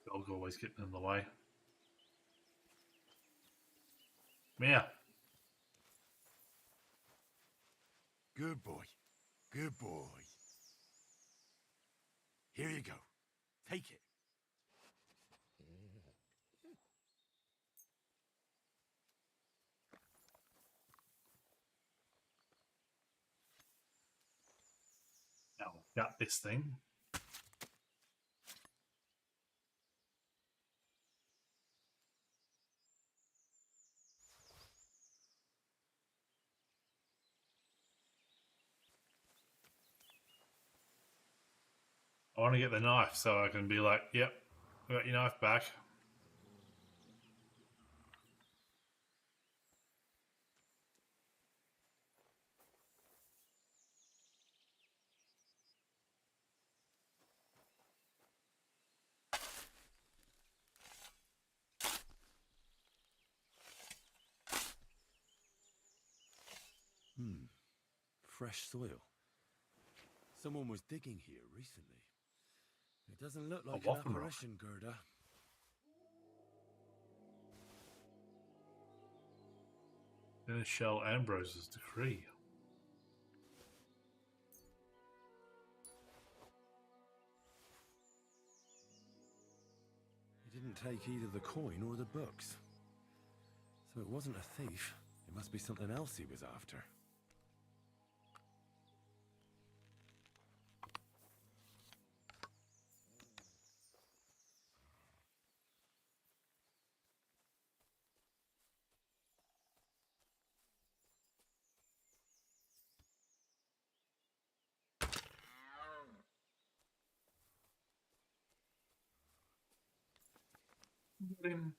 [SPEAKER 1] Dog's always getting in the way. Yeah.
[SPEAKER 3] Good boy. Good boy. Here you go. Take it.
[SPEAKER 1] Now, got this thing. I want to get the knife so I can be like, yep, I got your knife back.
[SPEAKER 3] Fresh soil. Someone was digging here recently. It doesn't look like an
[SPEAKER 1] Waffen rock.
[SPEAKER 3] apparition, Gerda.
[SPEAKER 1] Finish Shell Ambrose's decree.
[SPEAKER 3] He didn't take either the coin or the books. So it wasn't a thief. It must be something else he was after.
[SPEAKER 1] Got him.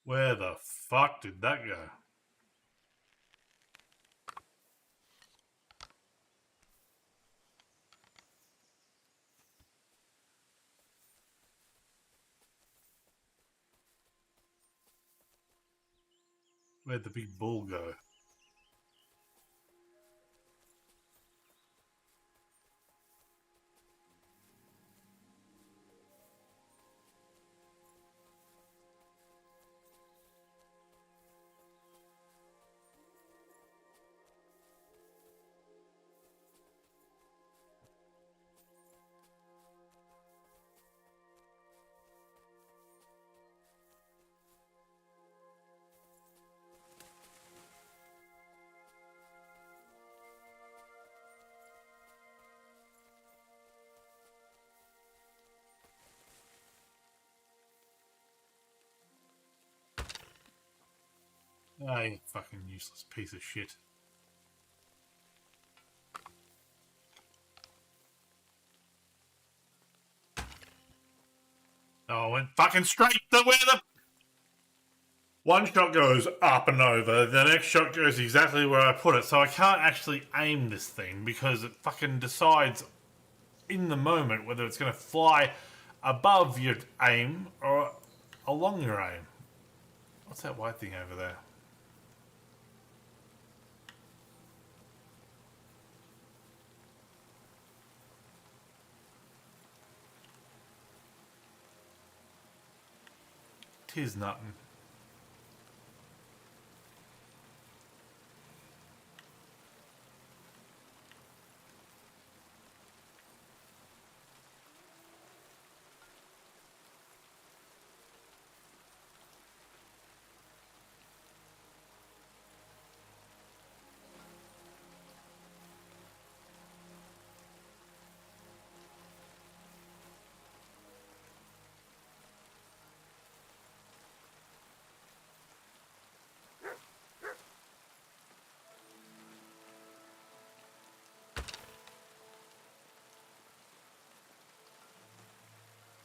[SPEAKER 1] Where the fuck did that go? Where'd the big bull go? Ah, you fucking useless piece of shit. Oh, I went fucking straight to where the... One shot goes up and over, the next shot goes exactly where I put it, so I can't actually aim this thing because it fucking decides in the moment whether it's going to fly above your aim or along your aim. What's that white thing over there? Tis nothing.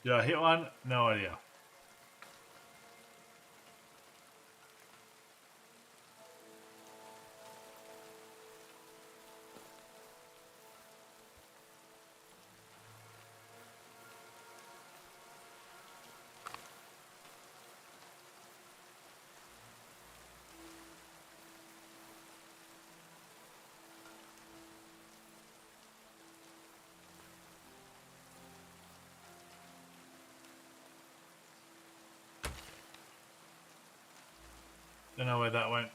[SPEAKER 1] Did I hit one? No idea. Don't know where that went.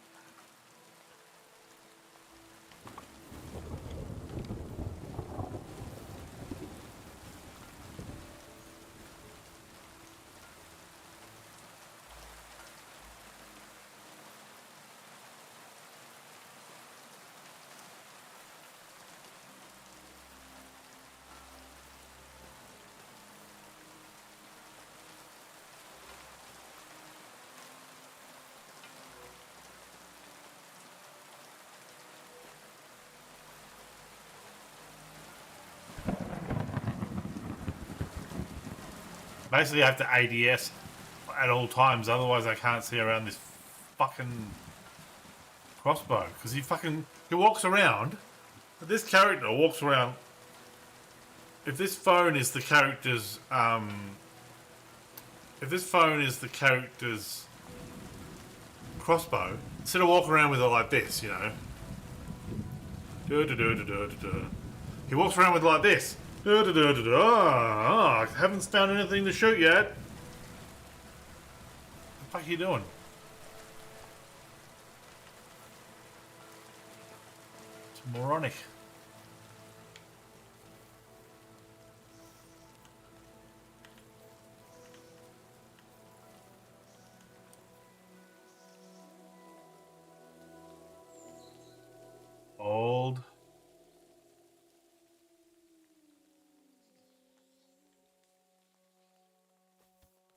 [SPEAKER 1] Basically, I have to ADS at all times, otherwise I can't see around this fucking crossbow. Because he walks around. This character walks around. If this phone is the character's, crossbow, instead of walking around with it like this, you know. He walks around with it like this. I haven't found anything to shoot yet. What the fuck are you doing? It's moronic. Old.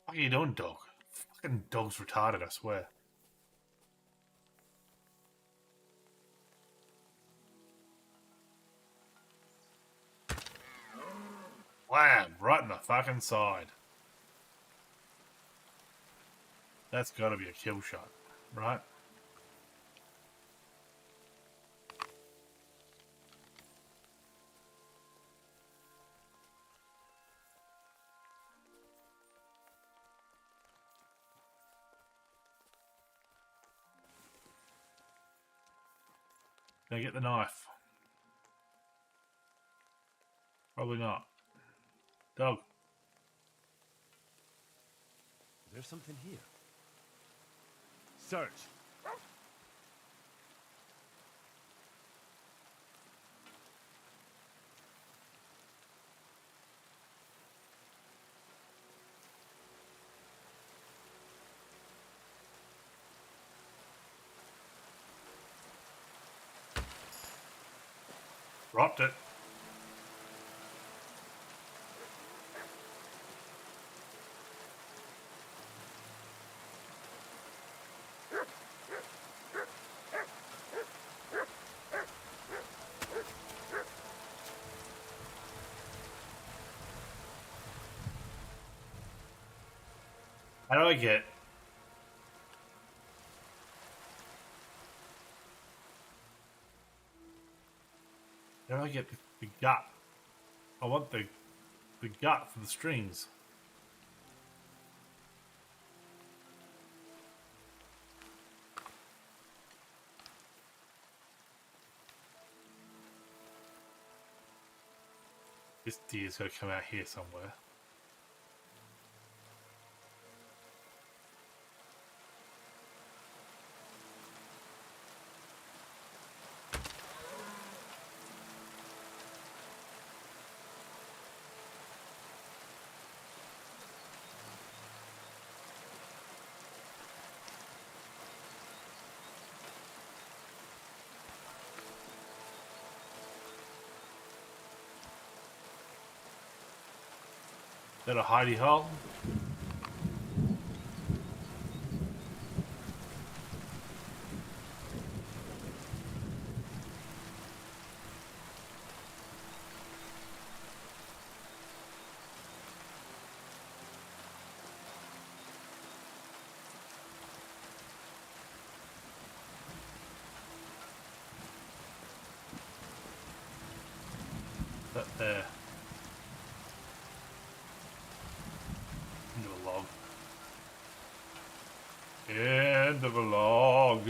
[SPEAKER 1] What are you doing, dog? Fucking dog's retarded, I swear. Wham! Right in the fucking side. That's got to be a kill shot, right? Can I get the knife? Probably not. Dog.
[SPEAKER 3] Is there something here? Search.
[SPEAKER 1] Dropped it. How do I get? How do I get the gut? I want the gut for the strings. This deer's got to come out here somewhere. Is that a hidey hole? That there. Into a log. End of a log.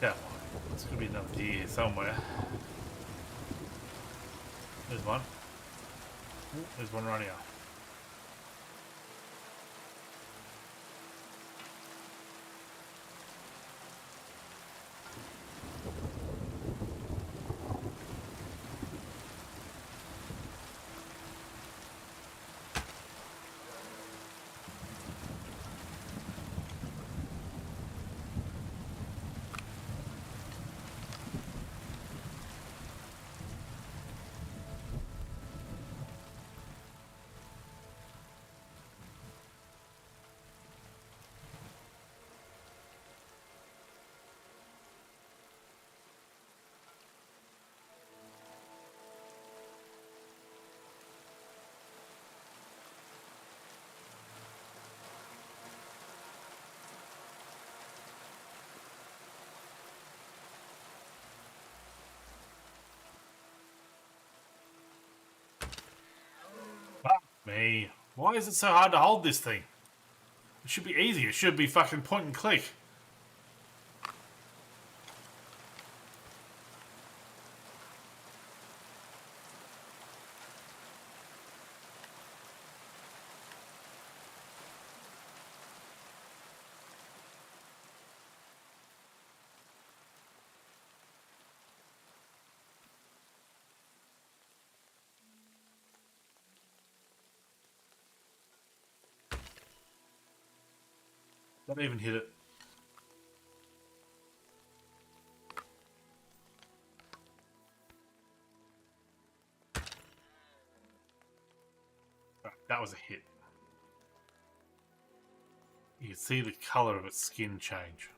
[SPEAKER 1] Yeah, there's gonna be another deer here somewhere. There's one. Ooh, there's one right here. me. Why is it so hard to hold this thing? It should be easy. It should be fucking point and click. Don't even hit it. That was a hit. You can see the colour of its skin change.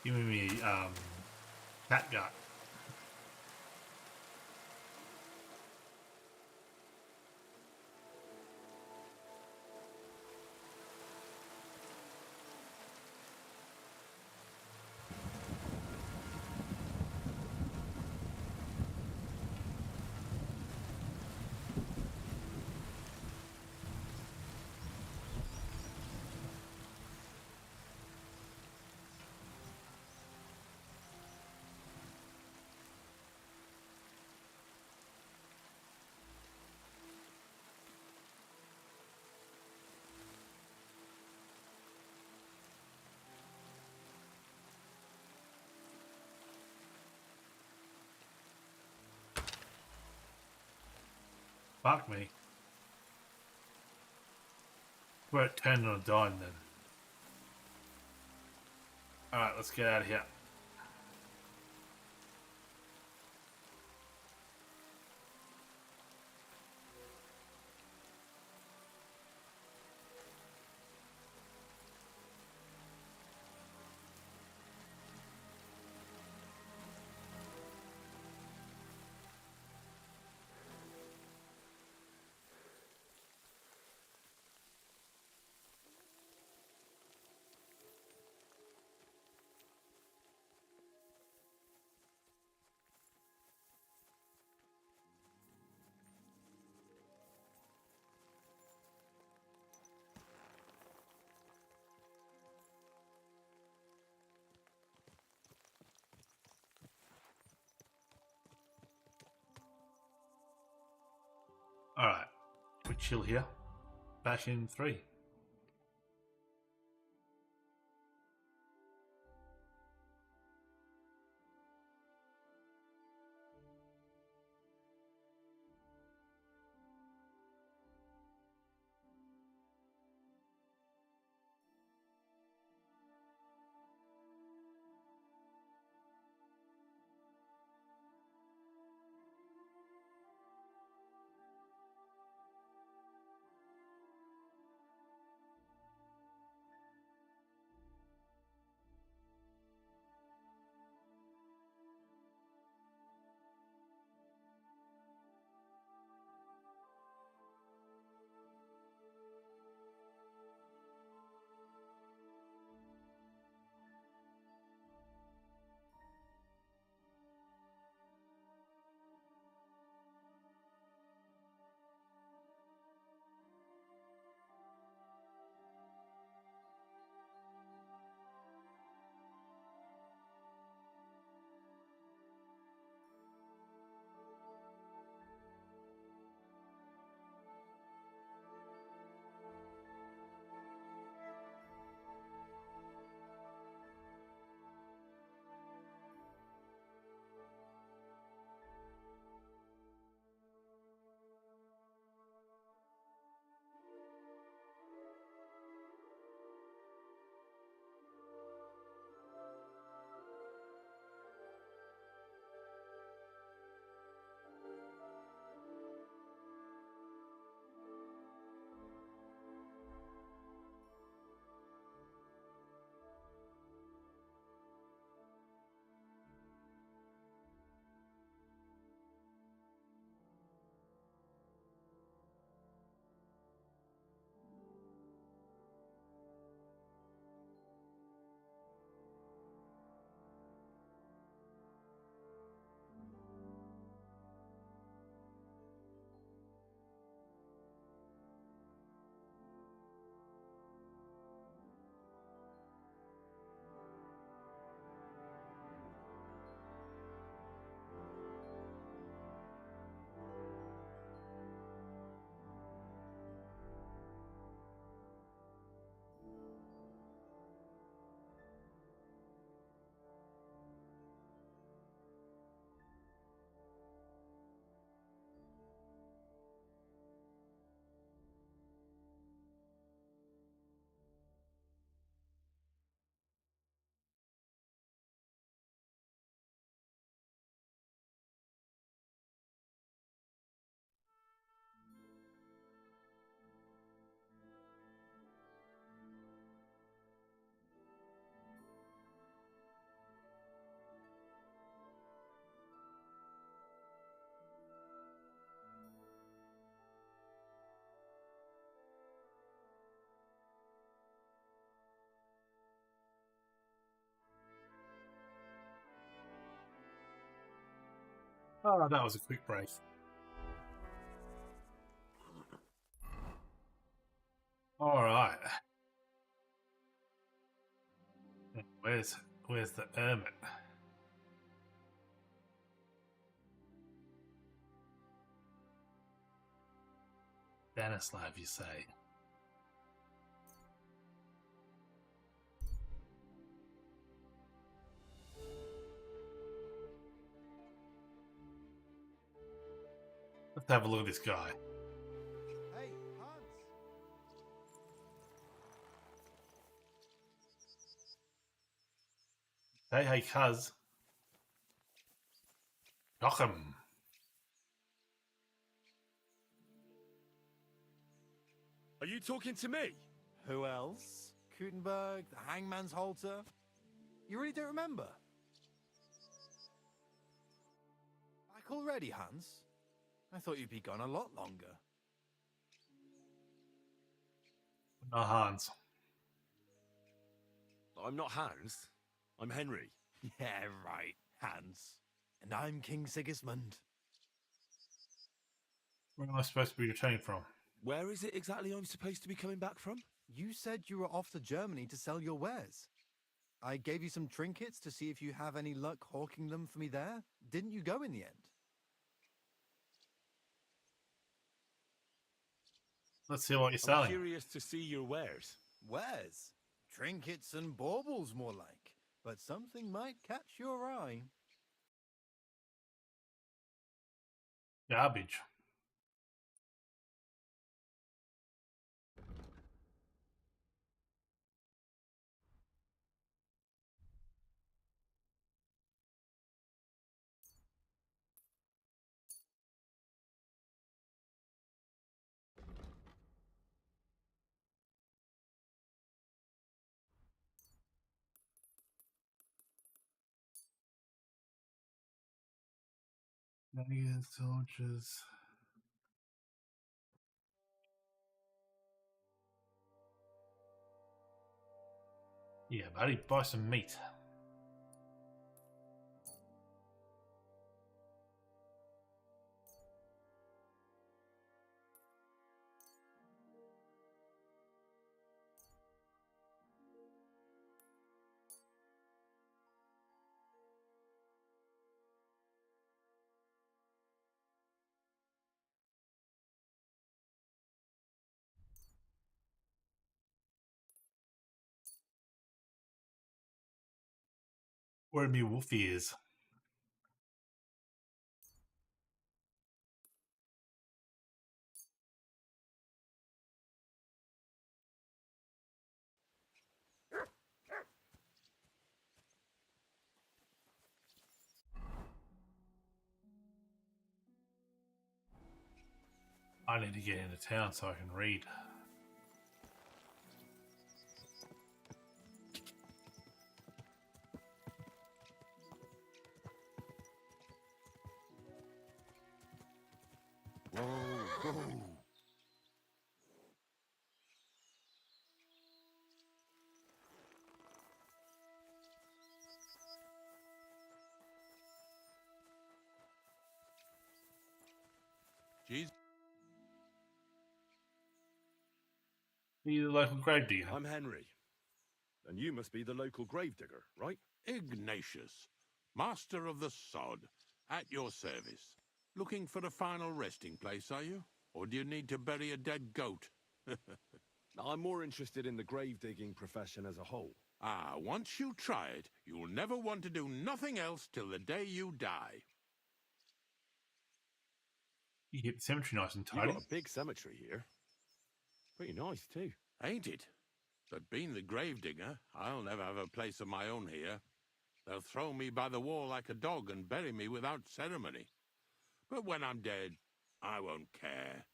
[SPEAKER 1] Give me cat gut. Fuck me. Where it turned on a dime then. Alright, let's get out of here. Alright, we chill here. Back in 3. Oh, that was a quick break. All right. Where's the hermit? Danislav, you say? Let's have a look at this guy.
[SPEAKER 2] Hey, Hans.
[SPEAKER 1] Hey, cuz. Joachim.
[SPEAKER 3] Are you talking to me?
[SPEAKER 10] Who else? Gutenberg, the Hangman's Halter? You really don't remember? Back already, Hans? I thought you'd be gone a lot longer.
[SPEAKER 1] No, Hans.
[SPEAKER 3] I'm not Hans. I'm Henry.
[SPEAKER 10] Yeah, right, Hans. And I'm King Sigismund.
[SPEAKER 1] Where am I supposed to be returning from?
[SPEAKER 3] Where is it exactly I'm supposed to be coming back from?
[SPEAKER 10] You said you were off to Germany to sell your wares. I gave you some trinkets to see if you have any luck hawking them for me there. Didn't you go in the end?
[SPEAKER 1] Let's see what you're
[SPEAKER 3] I'm
[SPEAKER 1] selling.
[SPEAKER 3] curious to see your wares.
[SPEAKER 10] Wares? Trinkets and baubles, more like. But something might catch your eye.
[SPEAKER 1] Garbage. Negative soldiers. Yeah, buddy, buy some meat. Where me Wolfie is. I need to get into town so I can read.
[SPEAKER 3] Whoa, whoa.
[SPEAKER 11] Jeez.
[SPEAKER 1] Are you the local grave digger?
[SPEAKER 3] I'm Henry. And you must be the local gravedigger, right?
[SPEAKER 11] Ignatius, master of the sod, at your service. Looking for a final resting place, are you? Or do you need to bury a dead goat?
[SPEAKER 3] I'm more interested in the grave digging profession as a whole.
[SPEAKER 11] Ah, once you try it, you'll never want to do nothing else till the day you die.
[SPEAKER 1] You keep the cemetery nice and
[SPEAKER 3] You've
[SPEAKER 1] tidy.
[SPEAKER 3] got a big cemetery here. Pretty nice, too.
[SPEAKER 11] Ain't it? But being the gravedigger, I'll never have a place of my own here. They'll throw me by the wall like a dog and bury me without ceremony. But when I'm dead, I won't care.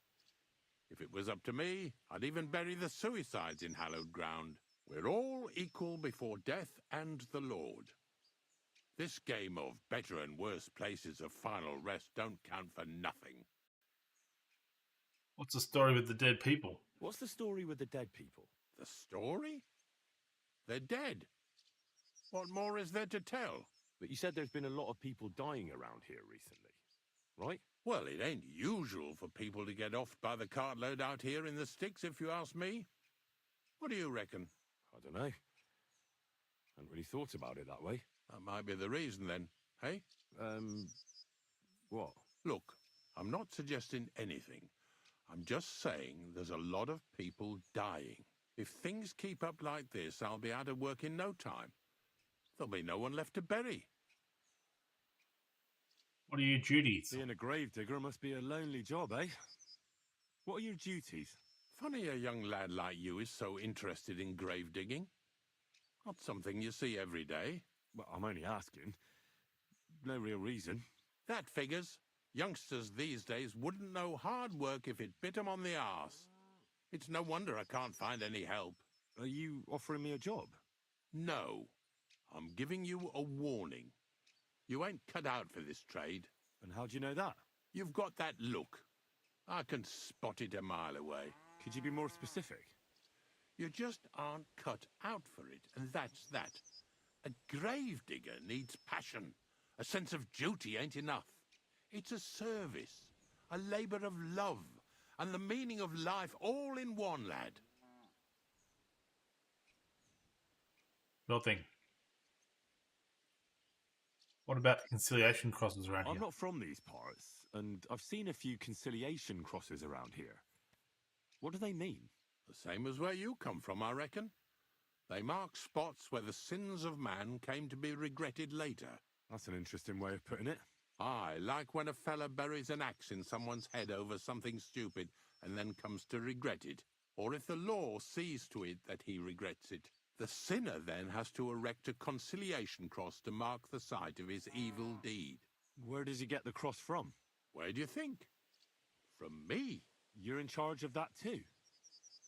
[SPEAKER 11] If it was up to me, I'd even bury the suicides in hallowed ground. We're all equal before death and the Lord. This game of better and worse places of final rest don't count for nothing.
[SPEAKER 1] What's the story with the dead people?
[SPEAKER 3] What's the story with the dead people?
[SPEAKER 11] The story? They're dead. What more is there to tell?
[SPEAKER 3] But you said there's been a lot of people dying around here recently. right?
[SPEAKER 11] Well, it ain't usual for people to get off by the cartload out here in the sticks, if you ask me. What do you reckon?
[SPEAKER 3] I don't know. Hadn't really thought about it that way.
[SPEAKER 11] That might be the reason, then, hey?
[SPEAKER 3] What?
[SPEAKER 11] Look, I'm not suggesting anything. I'm just saying there's a lot of people dying. If things keep up like this, I'll be out of work in no time. There'll be no one left to bury.
[SPEAKER 1] What are your duties?
[SPEAKER 3] Being a gravedigger must be a lonely job, eh? What are your duties?
[SPEAKER 11] Funny a young lad like you is so interested in grave digging. Not something you see every day.
[SPEAKER 3] Well, I'm only asking. No real reason.
[SPEAKER 11] That figures. Youngsters these days wouldn't know hard work if it bit 'em on the arse. It's no wonder I can't find any help.
[SPEAKER 3] Are you offering me a job?
[SPEAKER 11] No. I'm giving you a warning. You ain't cut out for this trade.
[SPEAKER 3] And how do you know that?
[SPEAKER 11] You've got that look. I can spot it a mile away.
[SPEAKER 3] Could you be more specific?
[SPEAKER 11] You just aren't cut out for it, and that's that. A gravedigger needs passion. A sense of duty ain't enough. It's a service, a labour of love, and the meaning of life all in one, lad.
[SPEAKER 1] Nothing. What about the conciliation crosses around
[SPEAKER 3] I'm
[SPEAKER 1] here?
[SPEAKER 3] not from these parts, and I've seen a few conciliation crosses around here. What do they mean?
[SPEAKER 11] The same as where you come from, I reckon. They mark spots where the sins of man came to be regretted later.
[SPEAKER 3] That's an interesting way of putting it.
[SPEAKER 11] Aye, like when a fella buries an axe in someone's head over something stupid and then comes to regret it. Or if the law sees to it that he regrets it. The sinner then has to erect a conciliation cross to mark the site of his evil deed.
[SPEAKER 3] Where does he get the cross from?
[SPEAKER 11] Where do you think? From me.
[SPEAKER 3] You're in charge of that too?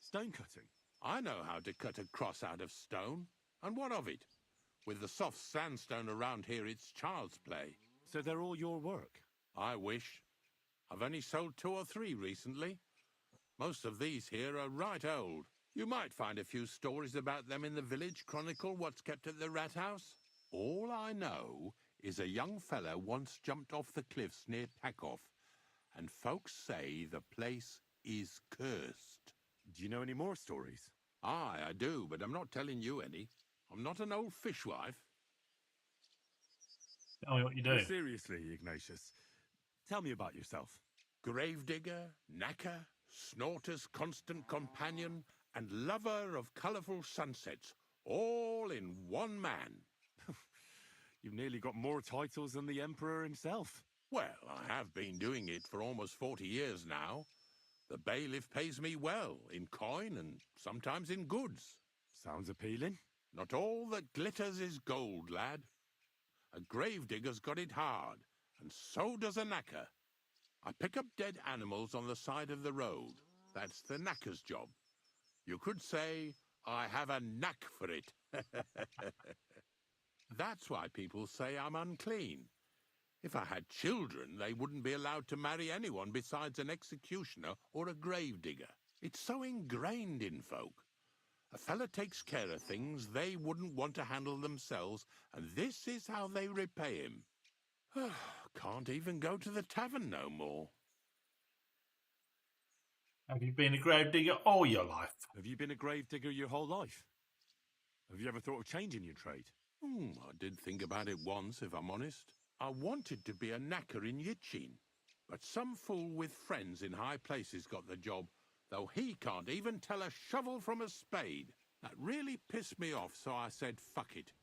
[SPEAKER 3] Stone cutting?
[SPEAKER 11] I know how to cut a cross out of stone. And what of it? With the soft sandstone around here, it's child's play.
[SPEAKER 3] So they're all your work?
[SPEAKER 11] I wish. I've only sold 2 or 3 recently. Most of these here are right old. You might find a few stories about them in the village chronicle what's kept at the rat house. All I know is a young fella once jumped off the cliffs near Takoff, and folks say the place is cursed.
[SPEAKER 3] Do you know any more stories?
[SPEAKER 11] Aye, I do, but I'm not telling you any. I'm not an old fishwife.
[SPEAKER 1] Tell me what you do.
[SPEAKER 3] But seriously, Ignatius, tell me about yourself.
[SPEAKER 11] Gravedigger, knacker, snorter's constant companion, and lover of colourful sunsets, all in one man.
[SPEAKER 3] You've nearly got more titles than the Emperor himself.
[SPEAKER 11] Well, I have been doing it for almost 40 years now. The bailiff pays me well, in coin and sometimes in goods.
[SPEAKER 3] Sounds appealing.
[SPEAKER 11] Not all that glitters is gold, lad. A gravedigger's got it hard, and so does a knacker. I pick up dead animals on the side of the road. That's the knacker's job. You could say I have a knack for it. That's why people say I'm unclean. If I had children, they wouldn't be allowed to marry anyone besides an executioner or a gravedigger. It's so ingrained in folk. A fella takes care of things they wouldn't want to handle themselves, and this is how they repay him. Can't even go to the tavern no more.
[SPEAKER 1] Have you been a gravedigger all your life?
[SPEAKER 3] Have you been a gravedigger your whole life? Have you ever thought of changing your trade?
[SPEAKER 11] I did think about it once, if I'm honest. I wanted to be a knacker in Yitchin, but some fool with friends in high places got the job, though he can't even tell a shovel from a spade. That really pissed me off, so I said, fuck it.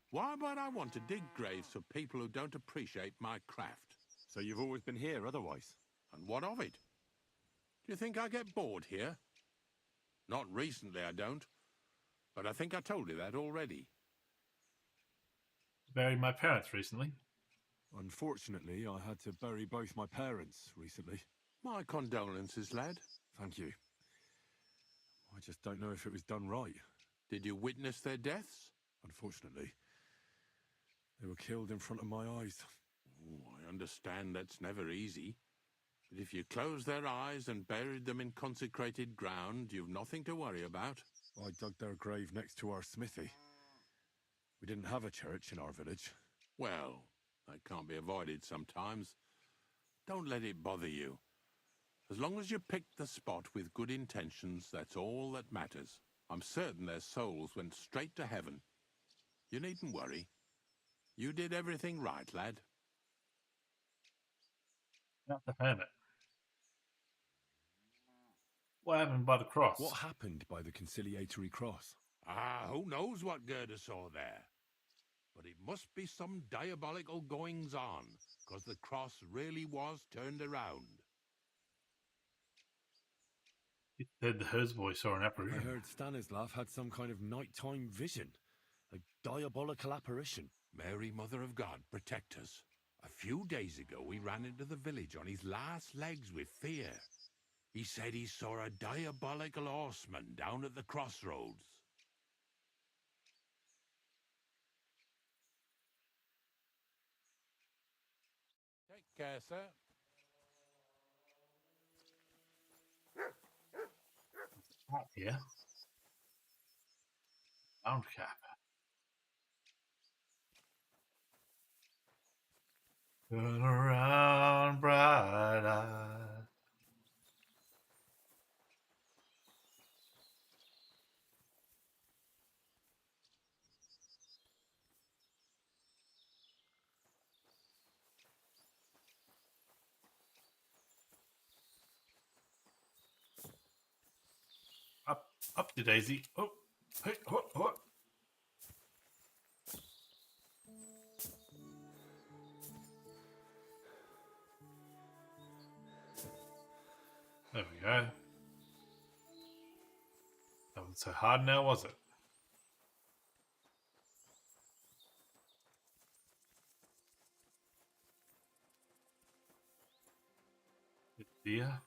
[SPEAKER 11] Why would I want to dig graves for people who don't appreciate my craft?
[SPEAKER 3] So you've always been here otherwise?
[SPEAKER 11] And what of it? Do you think I get bored here? Not recently, I don't. But I think I told you that already.
[SPEAKER 1] Buried my parents recently.
[SPEAKER 3] Unfortunately, I had to bury both my parents recently.
[SPEAKER 11] My condolences, lad.
[SPEAKER 3] Thank you. I just don't know if it was done right.
[SPEAKER 11] Did you witness their deaths?
[SPEAKER 3] Unfortunately. They were killed in front of my eyes.
[SPEAKER 11] I understand that's never easy. But if you closed their eyes and buried them in consecrated ground, you've nothing to worry about.
[SPEAKER 3] I dug their grave next to our smithy. We didn't have a church in our village.
[SPEAKER 11] Well, that can't be avoided sometimes. Don't let it bother you. As long as you picked the spot with good intentions, that's all that matters. I'm certain their souls went straight to heaven. You needn't worry. You did everything right, lad.
[SPEAKER 1] Not the hermit. What happened by the cross?
[SPEAKER 3] What happened by the conciliatory cross?
[SPEAKER 11] Ah, who knows what Gerda saw there? But it must be some diabolical goings-on, because the cross really was turned around.
[SPEAKER 1] It said the herdsboy saw an
[SPEAKER 3] I
[SPEAKER 1] apparition.
[SPEAKER 3] heard Stanislav had some kind of nighttime vision. A diabolical apparition.
[SPEAKER 11] Mary, Mother of God, protect us. A few days ago, he ran into the village on his last legs with fear. He said he saw a diabolical horseman down at the crossroads. Take care, sir.
[SPEAKER 1] Cap here. Round cap. Turn around, bright eyes. Up to Daisy. Oh, hey, what, what? There we go. That wasn't so hard now, was it? Dear.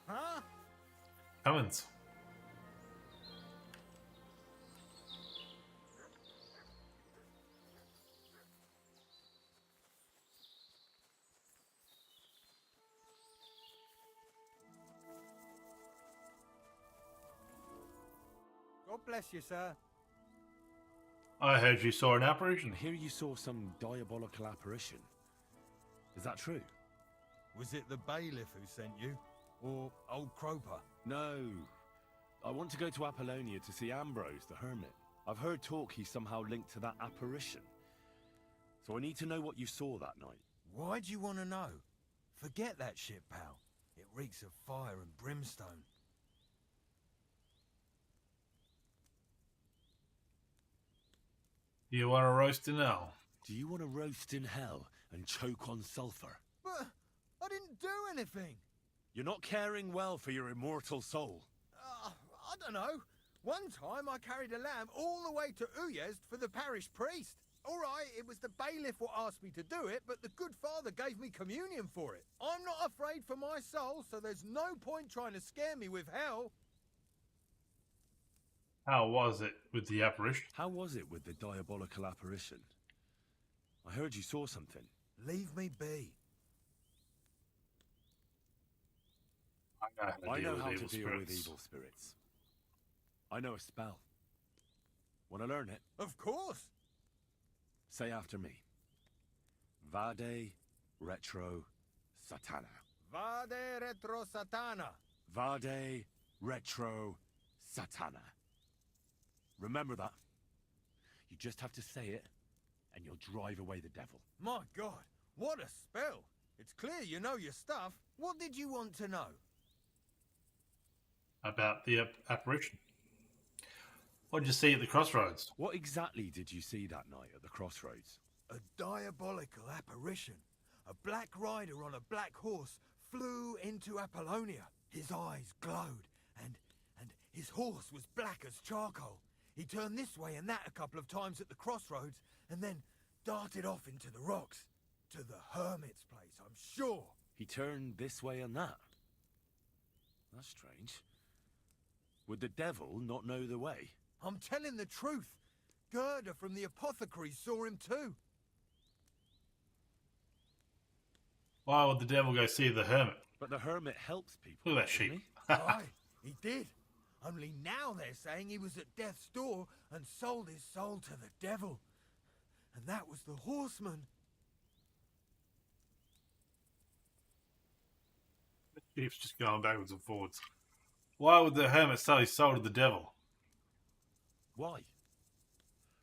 [SPEAKER 2] Huh?
[SPEAKER 1] Cummins.
[SPEAKER 2] God bless you, sir.
[SPEAKER 1] I heard you saw an apparition.
[SPEAKER 3] And here you saw some diabolical apparition. Is that true?
[SPEAKER 2] Was it the bailiff who sent you? Or old Croper?
[SPEAKER 3] No. I want to go to Apollonia to see Ambrose, the hermit. I've heard talk he's somehow linked to that apparition. So I need to know what you saw that night.
[SPEAKER 2] Why'd you want to know? Forget that shit, pal. It reeks of fire and brimstone.
[SPEAKER 1] You want to roast in hell?
[SPEAKER 3] Do you want to roast in hell and choke on sulphur?
[SPEAKER 2] But I didn't do anything.
[SPEAKER 3] You're not caring well for your immortal soul.
[SPEAKER 2] I don't know. One time I carried a lamb all the way to Uyezd for the parish priest. All right, it was the bailiff what asked me to do it, but the good father gave me communion for it. I'm not afraid for my soul, so there's no point trying to scare me with hell.
[SPEAKER 1] How was it with the apparition?
[SPEAKER 3] How was it with the diabolical apparition? I heard you saw something.
[SPEAKER 2] Leave me be.
[SPEAKER 3] I know how to deal with evil spirits. I know a spell. Want to learn it?
[SPEAKER 2] Of course.
[SPEAKER 3] Say after me. Vade retro satana.
[SPEAKER 2] Vade retro satana.
[SPEAKER 3] Vade retro satana. Remember that. You just have to say it, and you'll drive away the devil.
[SPEAKER 2] My God, what a spell. It's clear you know your stuff. What did you want to know?
[SPEAKER 1] About the apparition. What did you see at the crossroads?
[SPEAKER 3] What exactly did you see that night at the crossroads?
[SPEAKER 2] A diabolical apparition. A black rider on a black horse flew into Apollonia. His eyes glowed, and his horse was black as charcoal. He turned this way and that a couple of times at the crossroads, and then darted off into the rocks. To the hermit's place, I'm sure.
[SPEAKER 3] He turned this way and that. That's strange. Would the devil not know the way?
[SPEAKER 2] I'm telling the truth. Gerda from the apothecary saw him too.
[SPEAKER 1] Why would the devil go see the hermit?
[SPEAKER 3] But the hermit helps people.
[SPEAKER 1] Look at that
[SPEAKER 3] doesn't
[SPEAKER 1] sheep.
[SPEAKER 3] he?
[SPEAKER 2] Aye, he did. Only now they're saying he was at death's door and sold his soul to the devil. And that was the horseman.
[SPEAKER 1] The sheep's just going backwards and forwards. Why would the hermit sell his soul to the devil?
[SPEAKER 3] Why?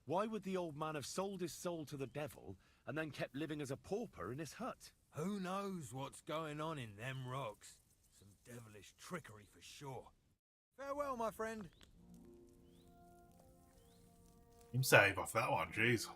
[SPEAKER 3] Why would the old man have sold his soul to the devil and then kept living as a pauper in his hut?
[SPEAKER 2] Who knows what's going on in them rocks? Some devilish trickery for sure. Farewell, my friend.
[SPEAKER 1] Him save off that one, jeez.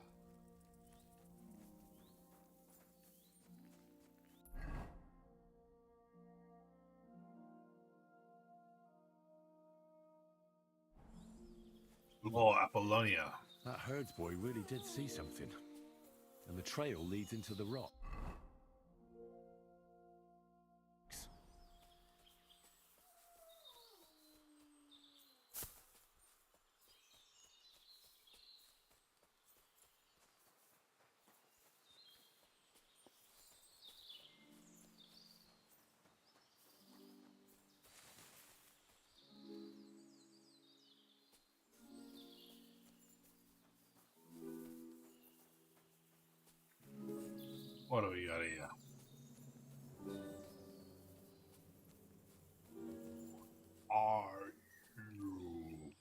[SPEAKER 1] Lord Apollonia.
[SPEAKER 3] That herds boy really did see something. And the trail leads into the rock.
[SPEAKER 1] What do we got here? Are you?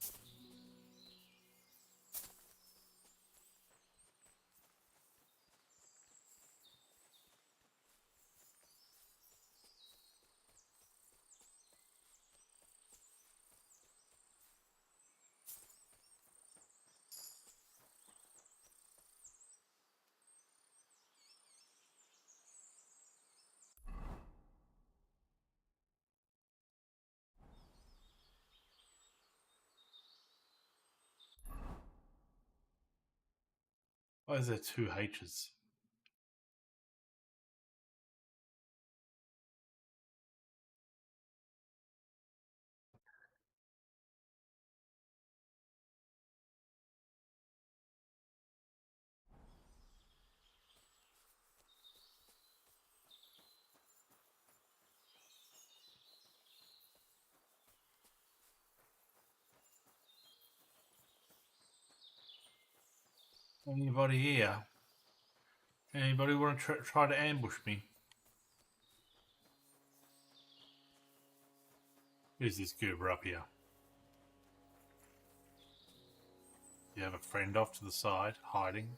[SPEAKER 1] Why is there two H's? Anybody here? Anybody want to try to ambush me? Who's this goober up here? You have a friend off to the side, hiding.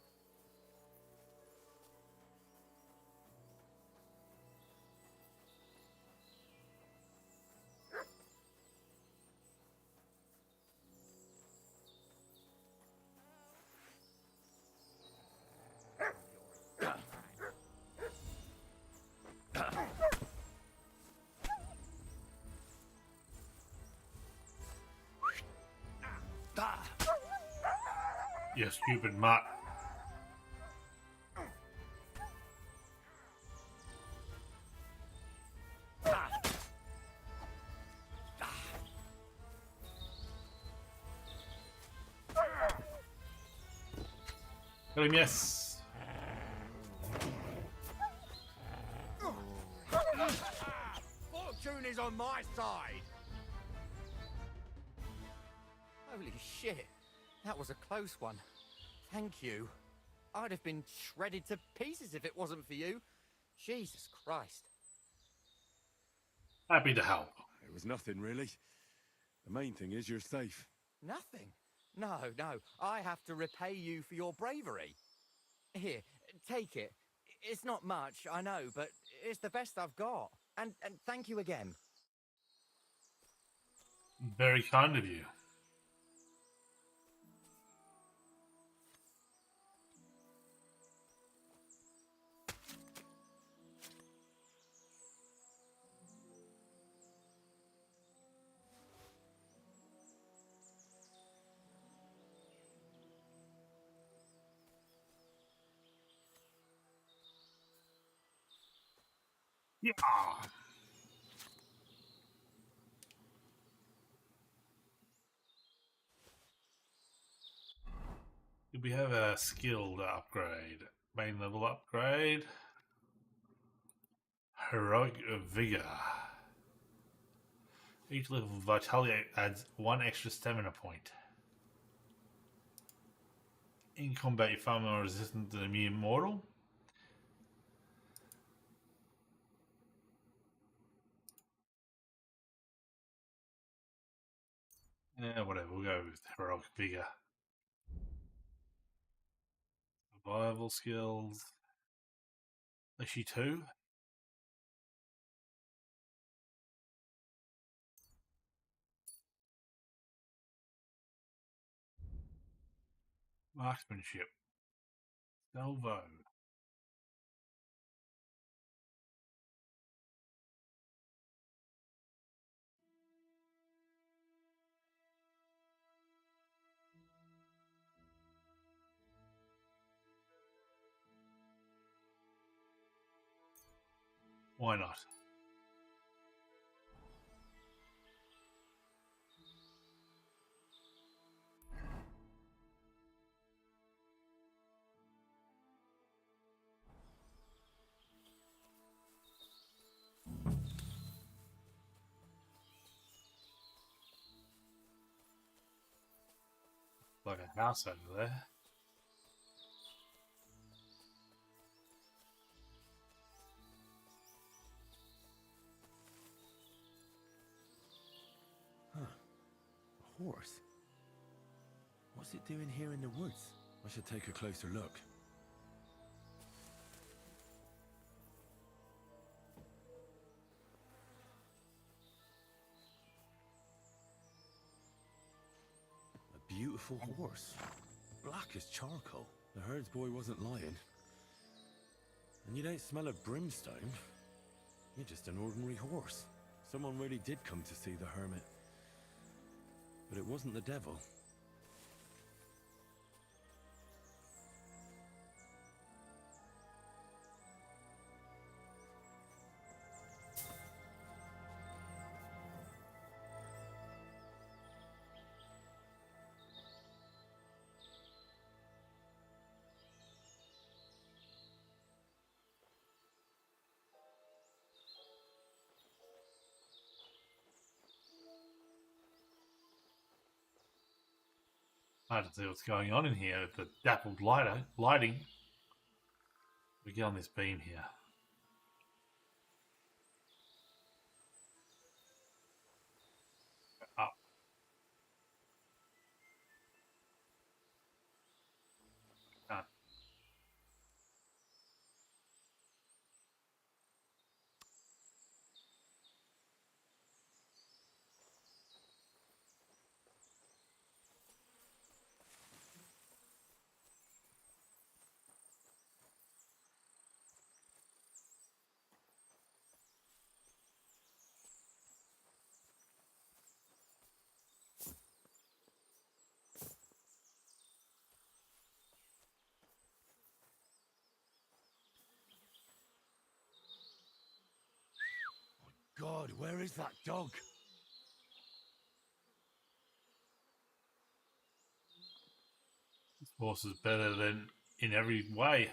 [SPEAKER 1] You stupid mutt. Got him, yes.
[SPEAKER 2] Fortune is on my side.
[SPEAKER 12] Holy shit. That was a close one. Thank you. I'd have been shredded to pieces if it wasn't for you. Jesus Christ.
[SPEAKER 1] Happy to help.
[SPEAKER 3] It was nothing, really. The main thing is you're safe.
[SPEAKER 12] Nothing? No, no. I have to repay you for your bravery. Here, take it. It's not much, I know, but it's the best I've got. And thank you again.
[SPEAKER 1] Very kind of you. Yeah. Do we have a skill to upgrade? Main level upgrade. Heroic Vigor. Each level of Vitality adds 1 extra stamina point. In combat, you far more resistant than a mere mortal. Whatever, we'll go with Heroic Vigor. Survival skills. Actually, 2. Marksmanship. Salvo. Why not? Like a house over there.
[SPEAKER 3] Huh. A horse? What's it doing here in the woods? I should take a closer look. A beautiful horse. Black as charcoal. The herds boy wasn't lying. And you don't smell of brimstone. You're just an ordinary horse. Someone really did come to see the hermit. But it wasn't the devil.
[SPEAKER 1] Hard to see what's going on in here with the dappled lighting. We get on this beam here. Up. Up.
[SPEAKER 3] God, where is that dog?
[SPEAKER 1] This horse is better than in every way.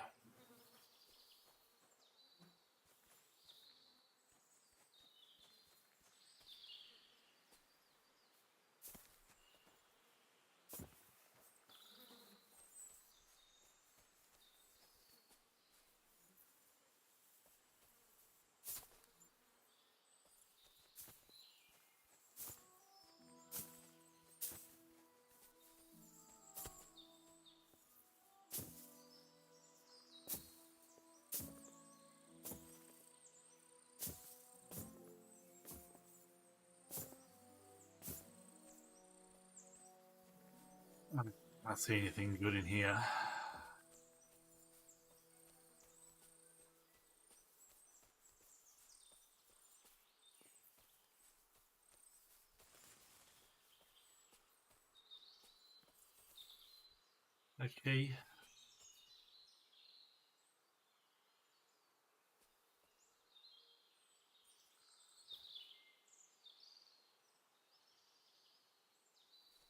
[SPEAKER 1] I can't see anything good in here. Okay.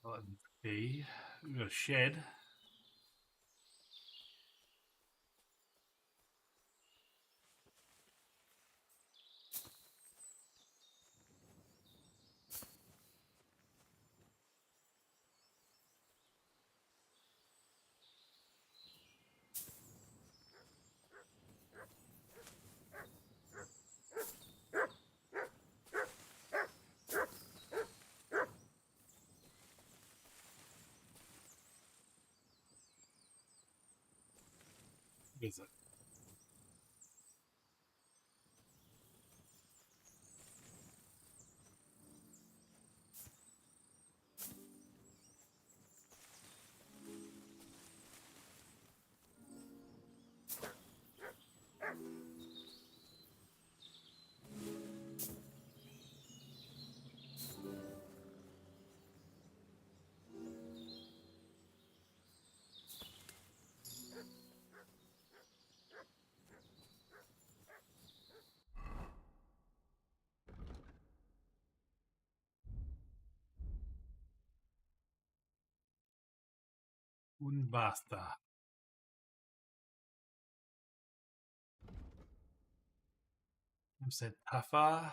[SPEAKER 1] Button B. We've got a shed. is it? Un basta. Said tougher.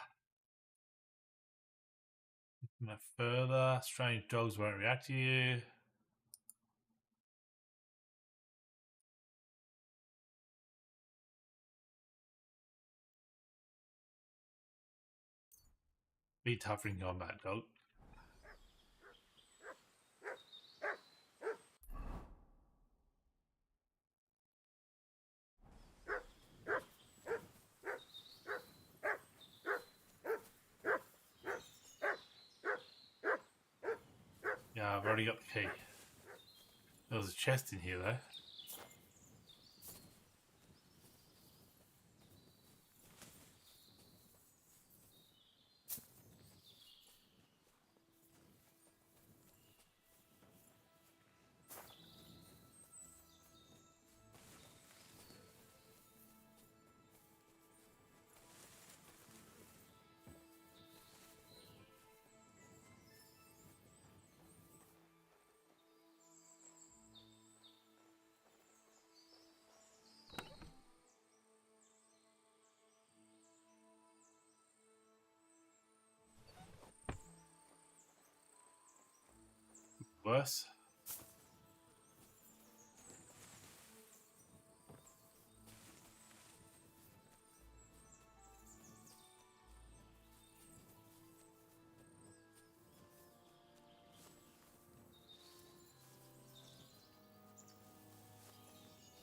[SPEAKER 1] No further. Strange dogs won't react to you. Be tougher in combat, dog. Yeah, I've already got the key. There was a chest in here, though. Worse.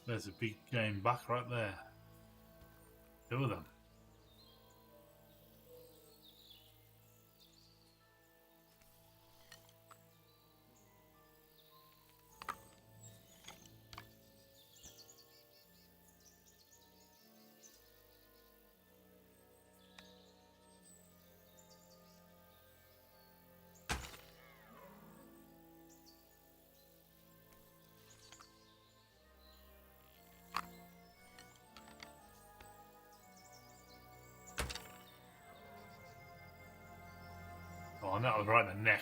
[SPEAKER 1] There's a big game buck right there. Two of them. Oh, and that was right in the neck.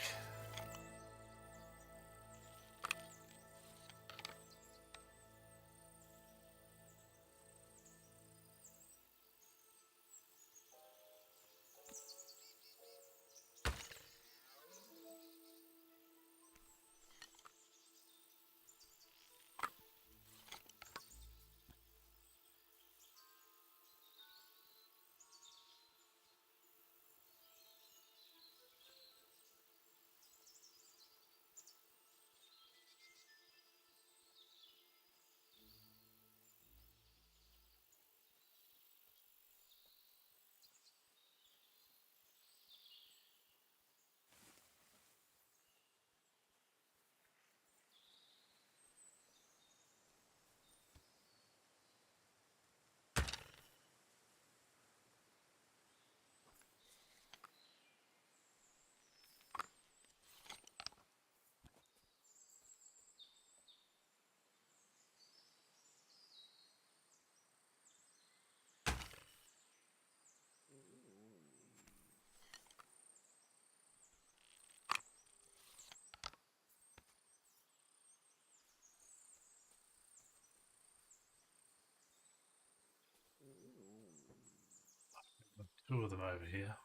[SPEAKER 1] Two of them over here.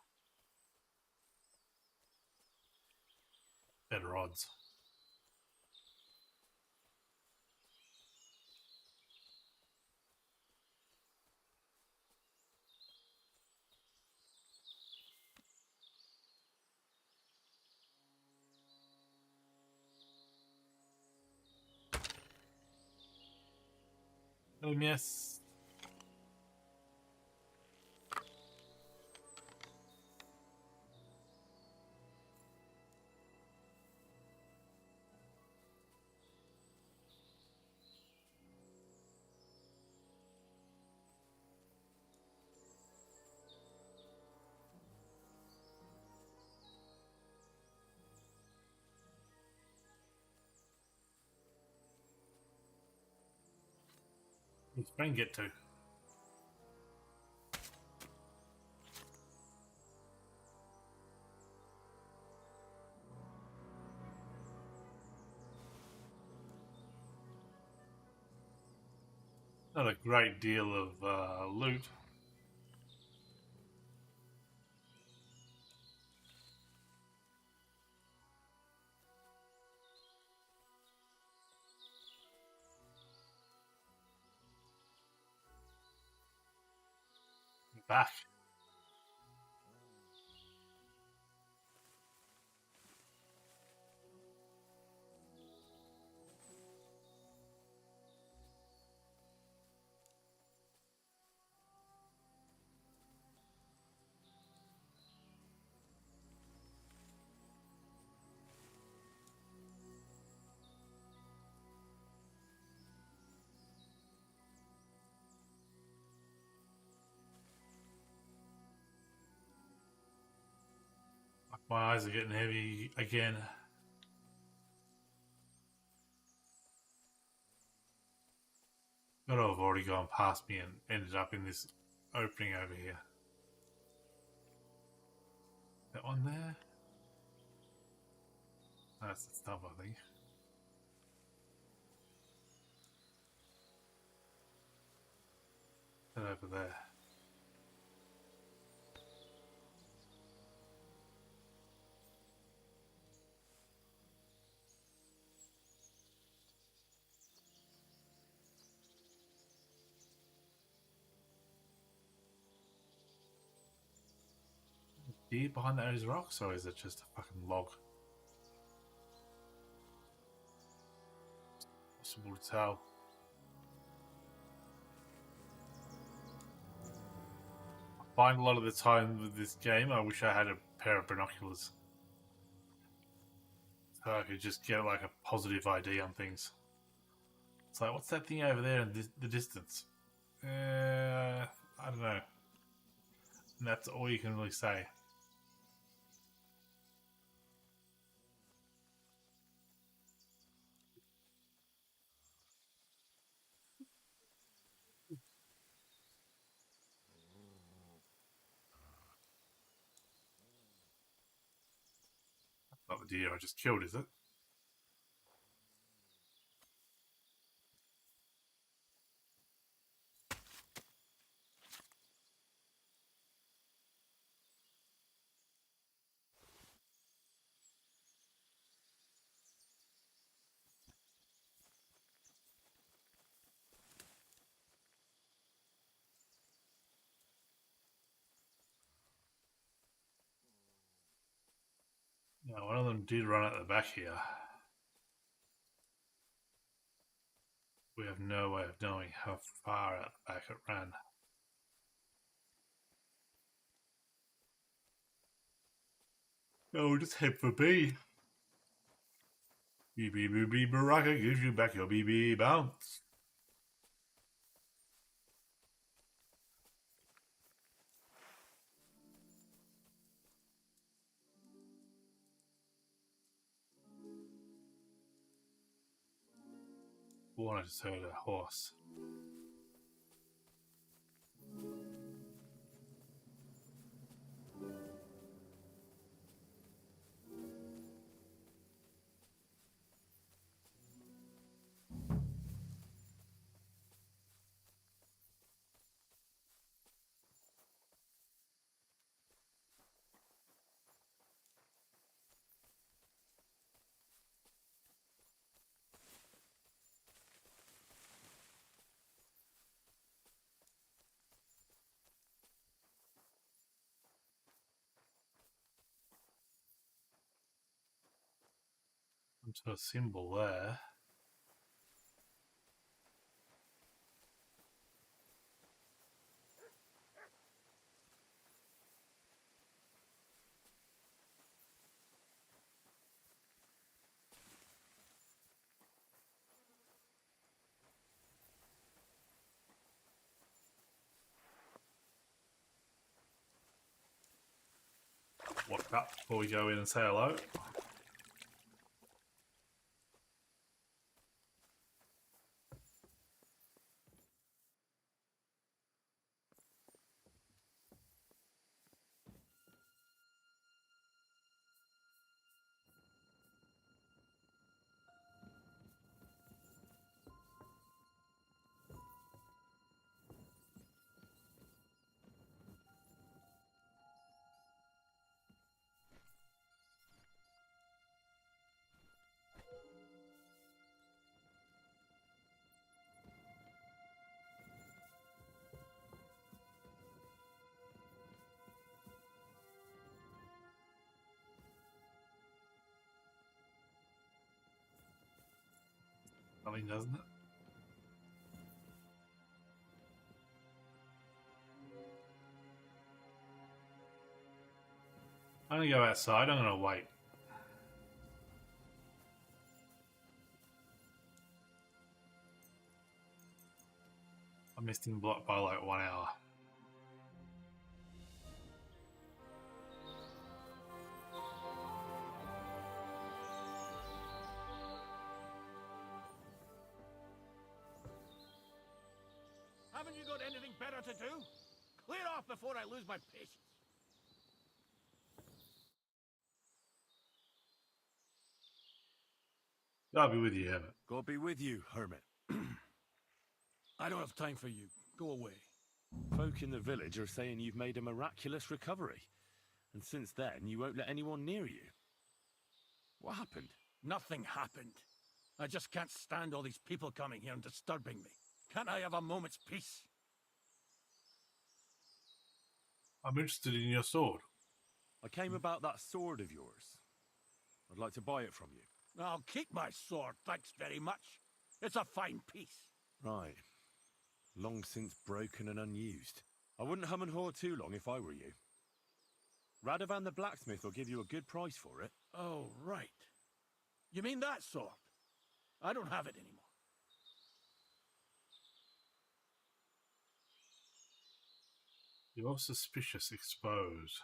[SPEAKER 1] Better odds. Yes. His friend get to. Not a great deal of loot. Back. My eyes are getting heavy again. Gotta have already gone past me and ended up in this opening over here. That one there? That's the stuff, I think. That over there. Deep behind those rocks, or is it just a fucking log? Possible to tell. I find a lot of the time with this game, I wish I had a pair of binoculars. So I could just get like a positive ID on things. It's like, what's that thing over there in the distance? I don't know. And that's all you can really say. That's not the deer I just killed, is it? No, one of them did run at the back here. We have no way of knowing how far out the back it ran. No, we'll just head for B. BB Baraka gives you back your BB bounce. Oh, I just heard a horse. Some sort of symbol there. up before we go in and say hello. Something, doesn't it? I'm gonna go outside. I'm gonna wait. I missed him by like 1 hour.
[SPEAKER 11] Haven't you got anything better to do? Clear off before I lose my patience.
[SPEAKER 1] I'll be with you, Herbert.
[SPEAKER 3] God be with you, hermit.
[SPEAKER 11] I don't have time for you. Go away.
[SPEAKER 3] Folk in the village are saying you've made a miraculous recovery. And since then, you won't let anyone near you. What happened?
[SPEAKER 11] Nothing happened. I just can't stand all these people coming here and disturbing me. Can't I have a moment's peace?
[SPEAKER 1] I'm interested in your sword.
[SPEAKER 3] I came about that sword of yours. I'd like to buy it from you.
[SPEAKER 11] I'll keep my sword, thanks very much. It's a fine piece.
[SPEAKER 3] Right. Long since broken and unused. I wouldn't hum and haw too long if I were you. Radovan the blacksmith will give you a good price for it.
[SPEAKER 11] Oh, right. You mean that sword? I don't have it anymore.
[SPEAKER 1] You're suspicious. Expose.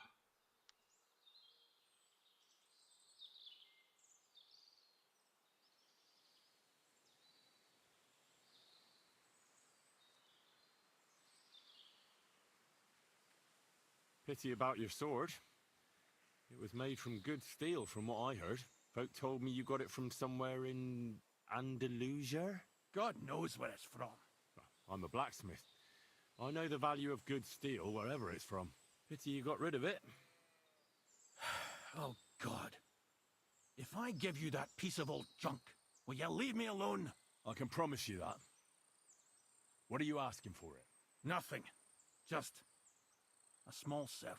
[SPEAKER 3] Pity about your sword. It was made from good steel, from what I heard. Folk told me you got it from somewhere in Andalusia?
[SPEAKER 11] God knows where it's from.
[SPEAKER 3] I'm a blacksmith. I know the value of good steel wherever it's from. Pity you got rid of it.
[SPEAKER 11] Oh, God. If I give you that piece of old junk, will you leave me alone?
[SPEAKER 3] I can promise you that. What are you asking for it?
[SPEAKER 11] Nothing. Just a small service.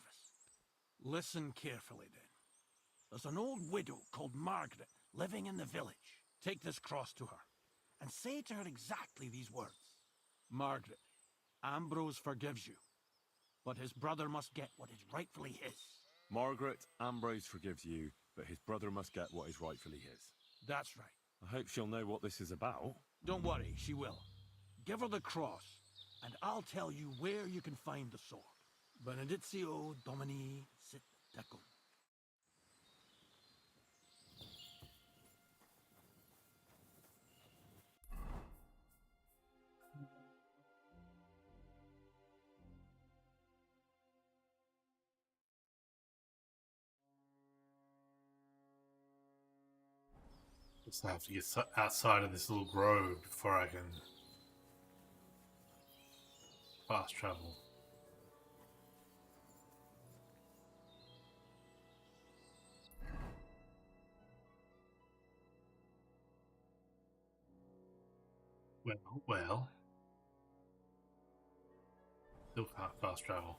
[SPEAKER 11] Listen carefully, then. There's an old widow called Margaret living in the village. Take this cross to her, and say to her exactly these words. Margaret, Ambrose forgives you, but his brother must get what is rightfully his.
[SPEAKER 3] Margaret, Ambrose forgives you, but his brother must get what is rightfully his.
[SPEAKER 11] That's right.
[SPEAKER 3] I hope she'll know what this is about.
[SPEAKER 11] Don't worry, she will. Give her the cross, and I'll tell you where you can find the sword. Benedictio Domini sit tecum.
[SPEAKER 1] Just have to get outside of this little grove before I can fast travel. Well. Still can't fast travel.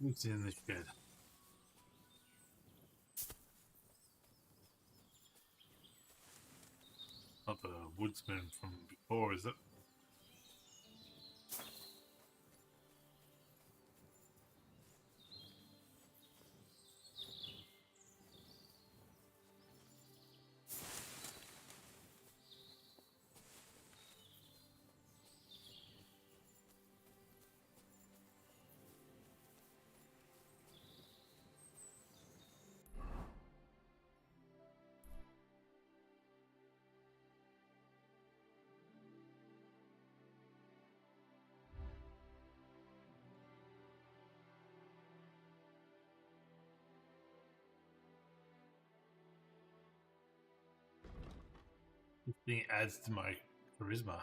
[SPEAKER 1] Who's in the shed? Not the woodsman from before, is it? This thing adds to my charisma.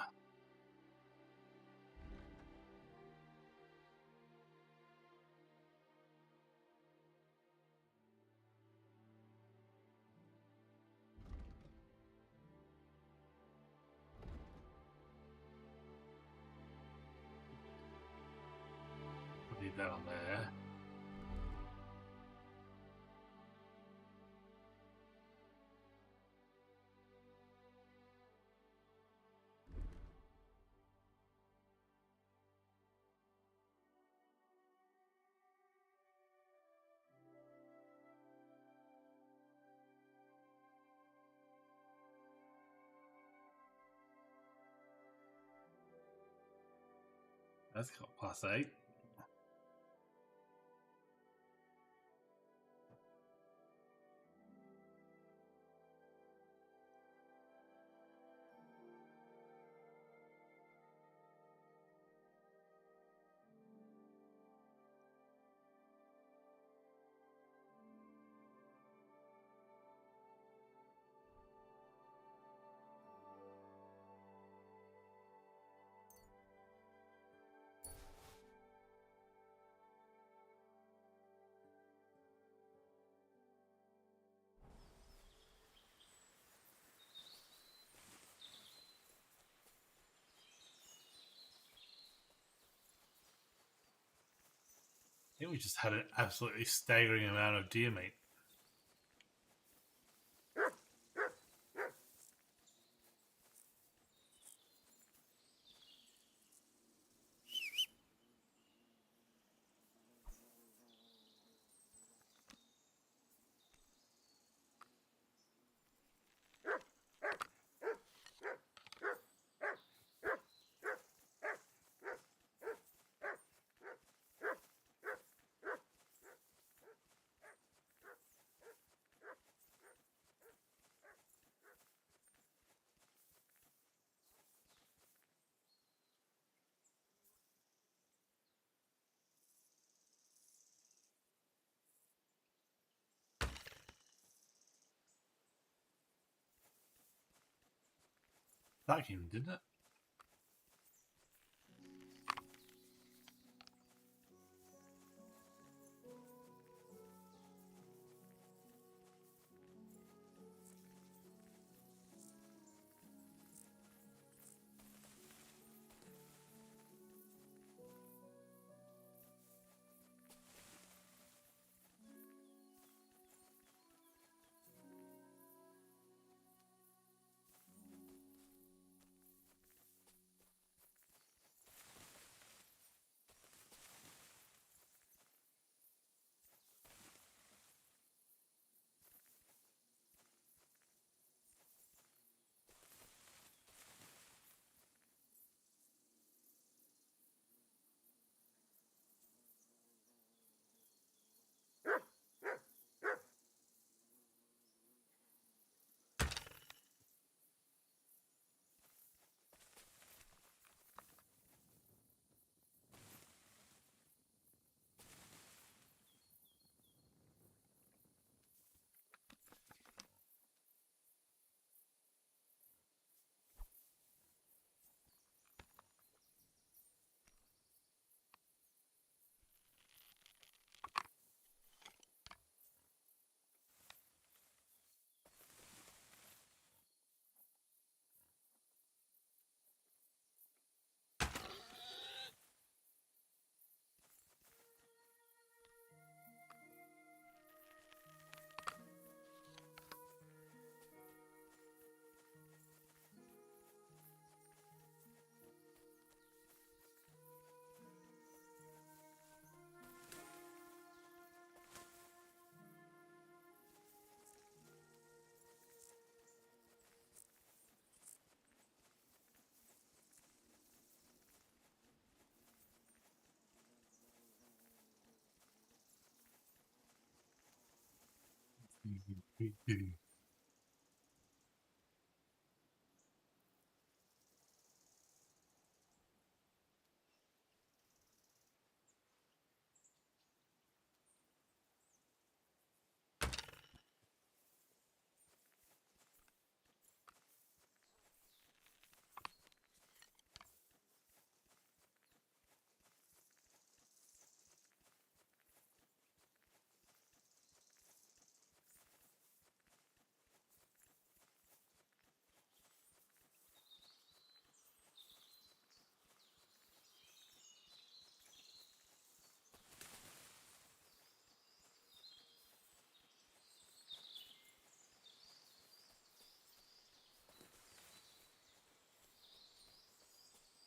[SPEAKER 1] Put it down there. That's got +8. I think we just had an absolutely staggering amount of deer meat. That came, didn't it?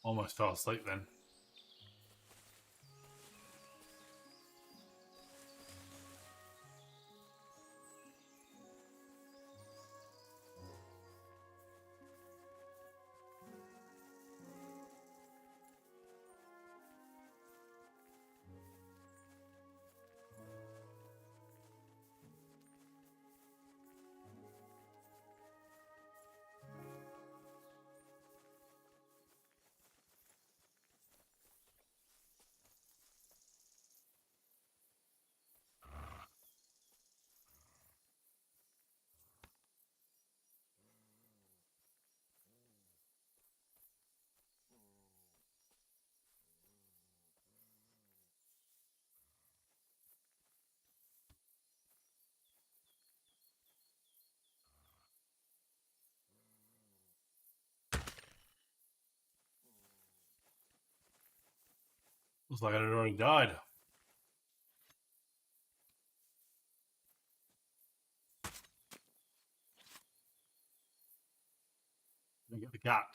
[SPEAKER 1] Almost fell asleep then. Looks like it had already died. Let me get the cat.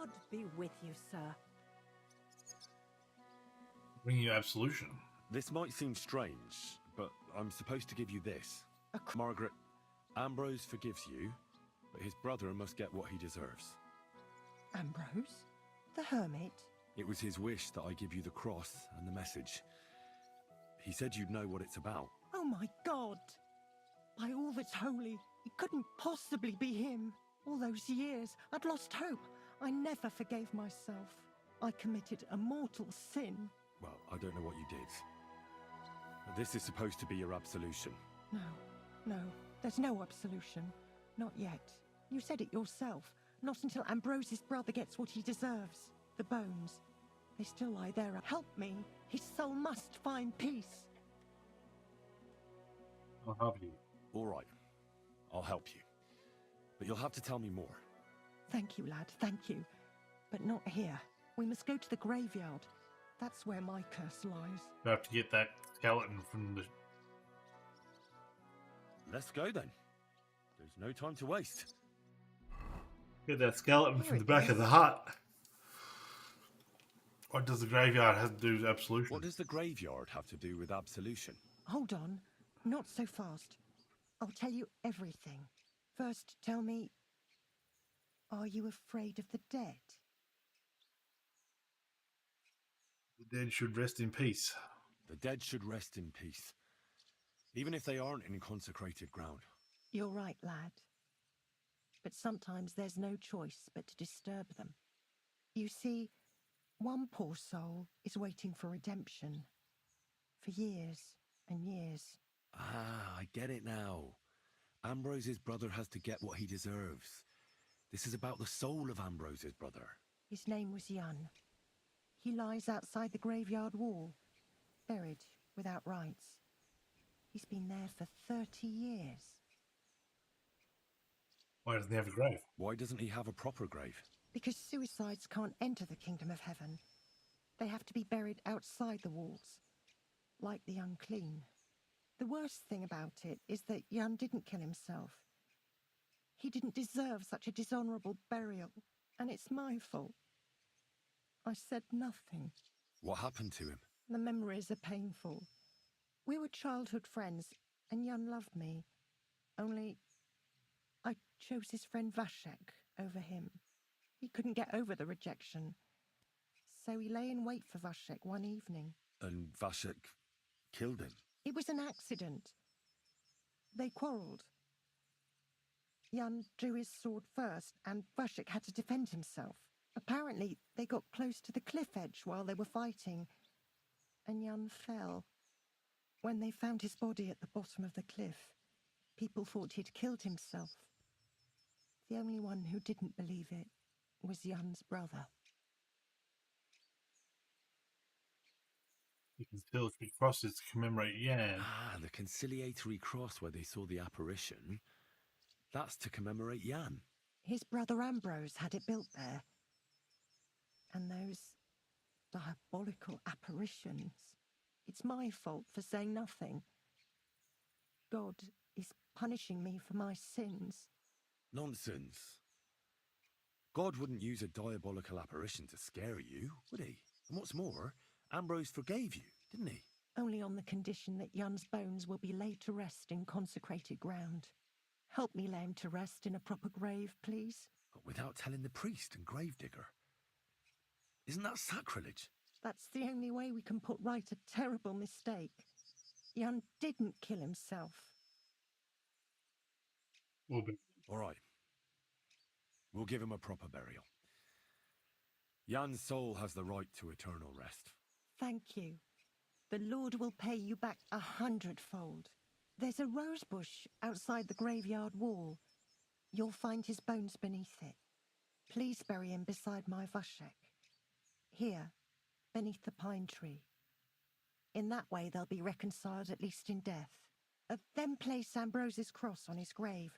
[SPEAKER 13] God be with you, sir.
[SPEAKER 1] Bring you absolution.
[SPEAKER 3] This might seem strange, but I'm supposed to give you this. Margaret, Ambrose forgives you, but his brother must get what he deserves.
[SPEAKER 13] Ambrose? The hermit?
[SPEAKER 3] It was his wish that I give you the cross and the message. He said you'd know what it's about.
[SPEAKER 13] Oh my God! By all that's holy, it couldn't possibly be him. All those years, I'd lost hope. I never forgave myself. I committed a mortal sin.
[SPEAKER 3] Well, I don't know what you did. This is supposed to be your absolution.
[SPEAKER 13] No, there's no absolution. Not yet. You said it yourself. Not until Ambrose's brother gets what he deserves. The bones. They still lie there. Help me. His soul must find peace.
[SPEAKER 1] I'll help you.
[SPEAKER 3] All right. I'll help you. But you'll have to tell me more.
[SPEAKER 13] Thank you, lad. Thank you. But not here. We must go to the graveyard. That's where my curse lies.
[SPEAKER 1] You have to get that skeleton from the...
[SPEAKER 3] Let's go then. There's no time to waste.
[SPEAKER 1] Get that skeleton
[SPEAKER 13] Here
[SPEAKER 1] from the
[SPEAKER 13] it
[SPEAKER 1] back of
[SPEAKER 13] is.
[SPEAKER 1] the hut. What does the graveyard have to do with absolution?
[SPEAKER 3] What does the graveyard have to do with absolution?
[SPEAKER 13] Hold on. Not so fast. I'll tell you everything. First, tell me, are you afraid of the dead?
[SPEAKER 1] The dead should rest in peace.
[SPEAKER 3] The dead should rest in peace, even if they aren't in consecrated ground.
[SPEAKER 13] You're right, lad. But sometimes there's no choice but to disturb them. You see, one poor soul is waiting for redemption. For years and years.
[SPEAKER 3] Ah, I get it now. Ambrose's brother has to get what he deserves. This is about the soul of Ambrose's brother.
[SPEAKER 13] His name was Jan. He lies outside the graveyard wall, buried without rites. He's been there for 30 years.
[SPEAKER 1] Why doesn't he have a grave?
[SPEAKER 3] Why doesn't he have a proper grave?
[SPEAKER 13] Because suicides can't enter the kingdom of heaven. They have to be buried outside the walls, like the unclean. The worst thing about it is that Jan didn't kill himself. He didn't deserve such a dishonorable burial, and it's my fault. I said nothing.
[SPEAKER 3] What happened to him?
[SPEAKER 13] The memories are painful. We were childhood friends, and Jan loved me. Only I chose his friend Vashek over him. He couldn't get over the rejection. So he lay in wait for Vashek one evening.
[SPEAKER 3] And Vashek killed him?
[SPEAKER 13] It was an accident. They quarrelled. Jan drew his sword first, and Vashek had to defend himself. Apparently, they got close to the cliff edge while they were fighting, and Jan fell. When they found his body at the bottom of the cliff, people thought he'd killed himself. The only one who didn't believe it was Jan's brother.
[SPEAKER 1] You can still see crosses to commemorate Jan.
[SPEAKER 3] Ah, the conciliatory cross where they saw the apparition. That's to commemorate Jan.
[SPEAKER 13] His brother Ambrose had it built there. And those diabolical apparitions. It's my fault for saying nothing. God is punishing me for my sins.
[SPEAKER 3] Nonsense. God wouldn't use a diabolical apparition to scare you, would he? And what's more, Ambrose forgave you, didn't he?
[SPEAKER 13] Only on the condition that Jan's bones will be laid to rest in consecrated ground. Help me lay him to rest in a proper grave, please.
[SPEAKER 3] But without telling the priest and gravedigger. Isn't that sacrilege?
[SPEAKER 13] That's the only way we can put right a terrible mistake. Jan didn't kill himself.
[SPEAKER 1] Will be.
[SPEAKER 3] All right. We'll give him a proper burial. Jan's soul has the right to eternal rest.
[SPEAKER 13] Thank you. The Lord will pay you back 100-fold. There's a rose bush outside the graveyard wall. You'll find his bones beneath it. Please bury him beside my Vashek. Here, beneath the pine tree. In that way they'll be reconciled at least in death. Then place Ambrose's cross on his grave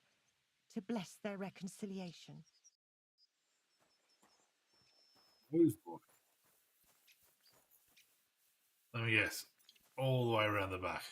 [SPEAKER 13] to bless their reconciliation.
[SPEAKER 1] Who's book? Let me guess. All the way around the back.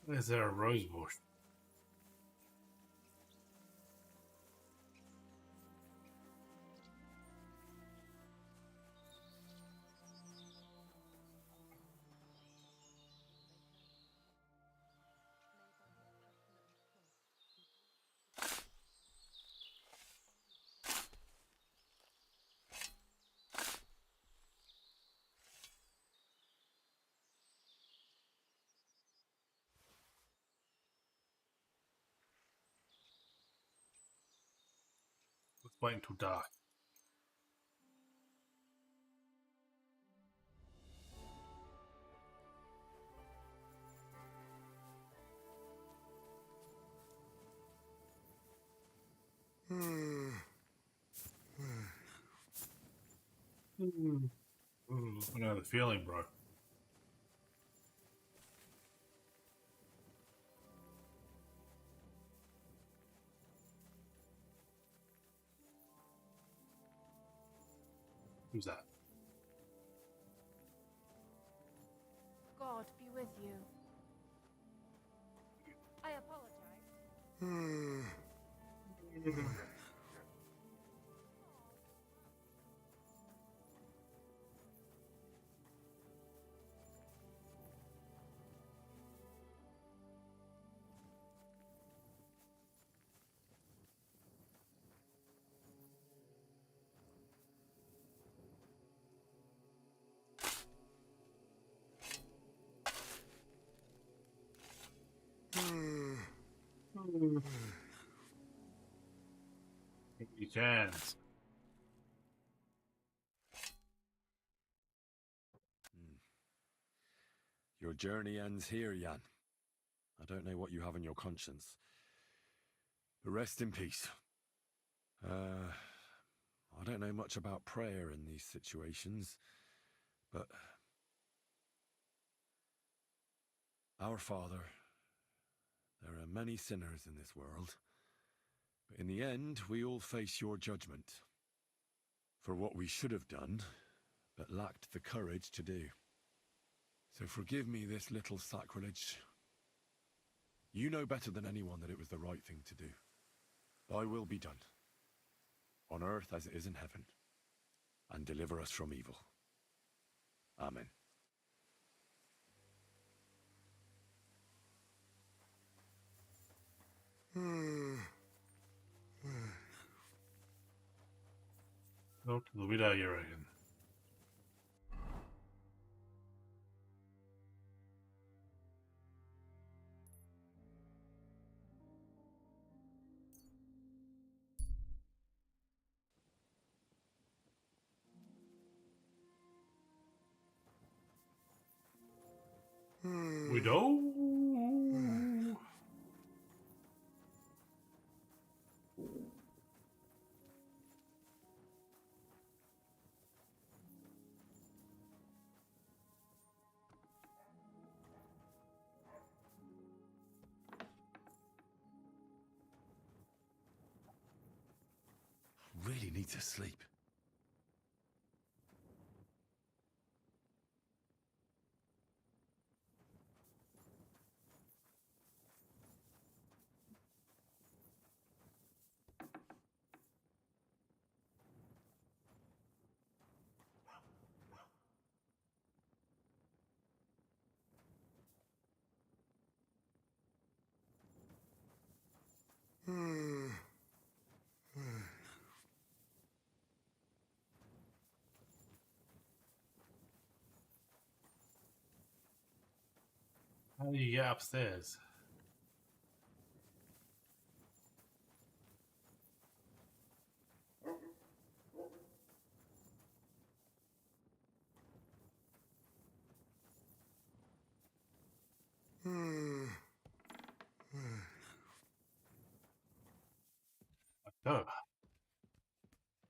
[SPEAKER 1] Is there a rose bush? Let's wait until dark. I know the feeling, bro. Who's that?
[SPEAKER 5] God be with you. I apologize.
[SPEAKER 1] You can.
[SPEAKER 3] Your journey ends here, Jan. I don't know what you have on your conscience. But rest in peace. I don't know much about prayer in these situations, but Our Father, there are many sinners in this world, but in the end, we all face your judgment for what we should have done, but lacked the courage to do. So forgive me this little sacrilege. You know better than anyone that it was the right thing to do. Thy will be done, on earth as it is in heaven, and deliver us from evil. Amen.
[SPEAKER 1] Go to the widow, you reckon? Widow?
[SPEAKER 3] Really need to sleep.
[SPEAKER 1] How do you get upstairs? Oh.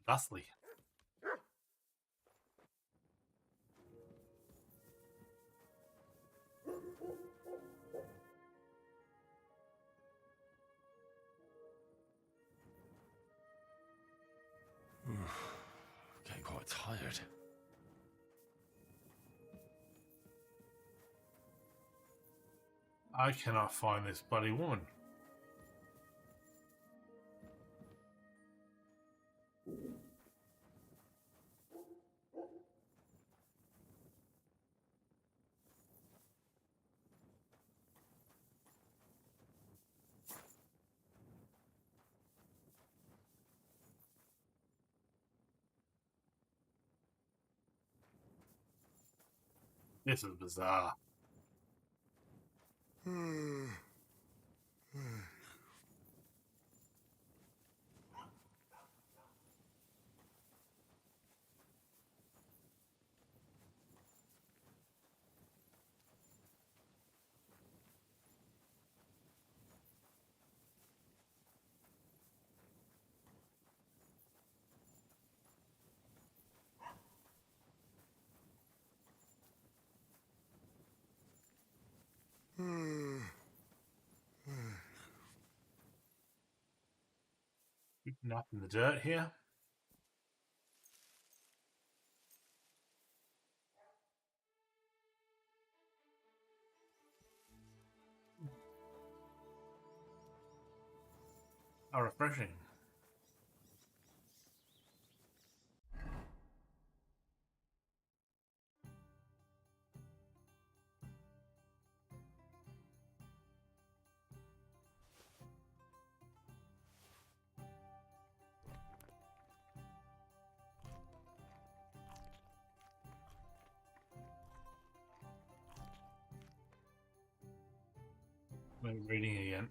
[SPEAKER 1] Thusly.
[SPEAKER 3] Getting quite tired.
[SPEAKER 1] I cannot find this bloody woman. This is bizarre. Nothing in the dirt here. How refreshing. I'm reading again.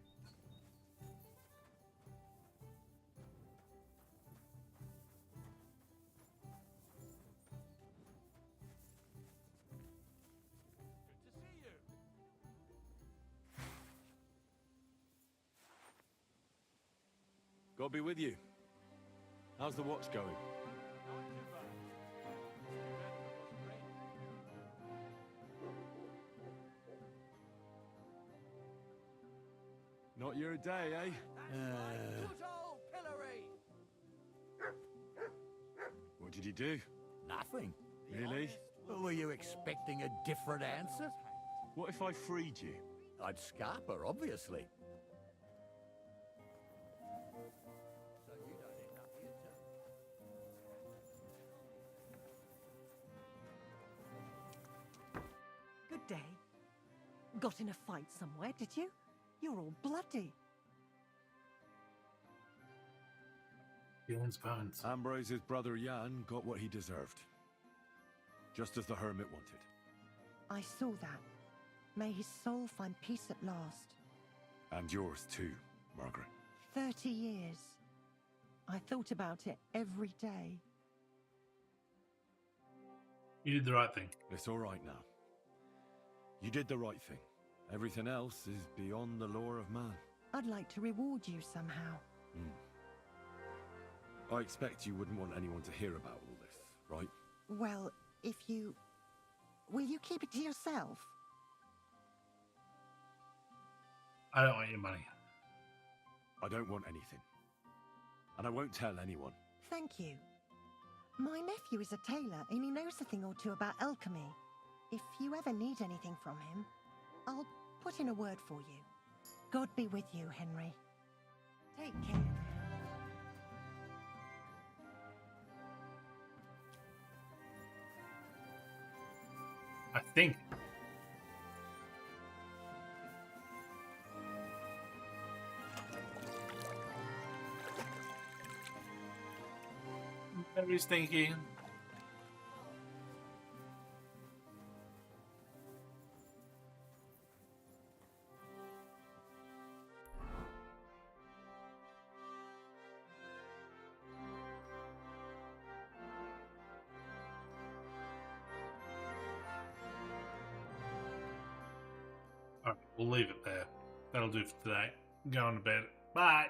[SPEAKER 3] God be with you. How's the watch going? Not your day, eh? What did you do?
[SPEAKER 14] Nothing.
[SPEAKER 3] Really?
[SPEAKER 14] Were you expecting a different answer?
[SPEAKER 3] What if I freed you?
[SPEAKER 14] I'd scarp her, obviously.
[SPEAKER 13] Good day. Got in a fight somewhere, did you? You're all bloody.
[SPEAKER 1] Feelings bones.
[SPEAKER 3] Ambrose's brother Jan got what he deserved. Just as the hermit wanted.
[SPEAKER 13] I saw that. May his soul find peace at last.
[SPEAKER 3] And yours too, Margaret.
[SPEAKER 13] 30 years. I thought about it every day.
[SPEAKER 1] You did the right thing.
[SPEAKER 3] It's all right now. You did the right thing. Everything else is beyond the law of man.
[SPEAKER 13] I'd like to reward you somehow.
[SPEAKER 3] I expect you wouldn't want anyone to hear about all this, right?
[SPEAKER 13] Well, if you... Will you keep it to yourself?
[SPEAKER 1] I don't want your money.
[SPEAKER 3] I don't want anything. And I won't tell anyone.
[SPEAKER 13] Thank you. My nephew is a tailor and he knows a thing or two about alchemy. If you ever need anything from him, I'll put in a word for you. God be with you, Henry. Take care.
[SPEAKER 1] I think. Very stinky. Alright, we'll leave it there. That'll do for today. I'm going to bed. Bye.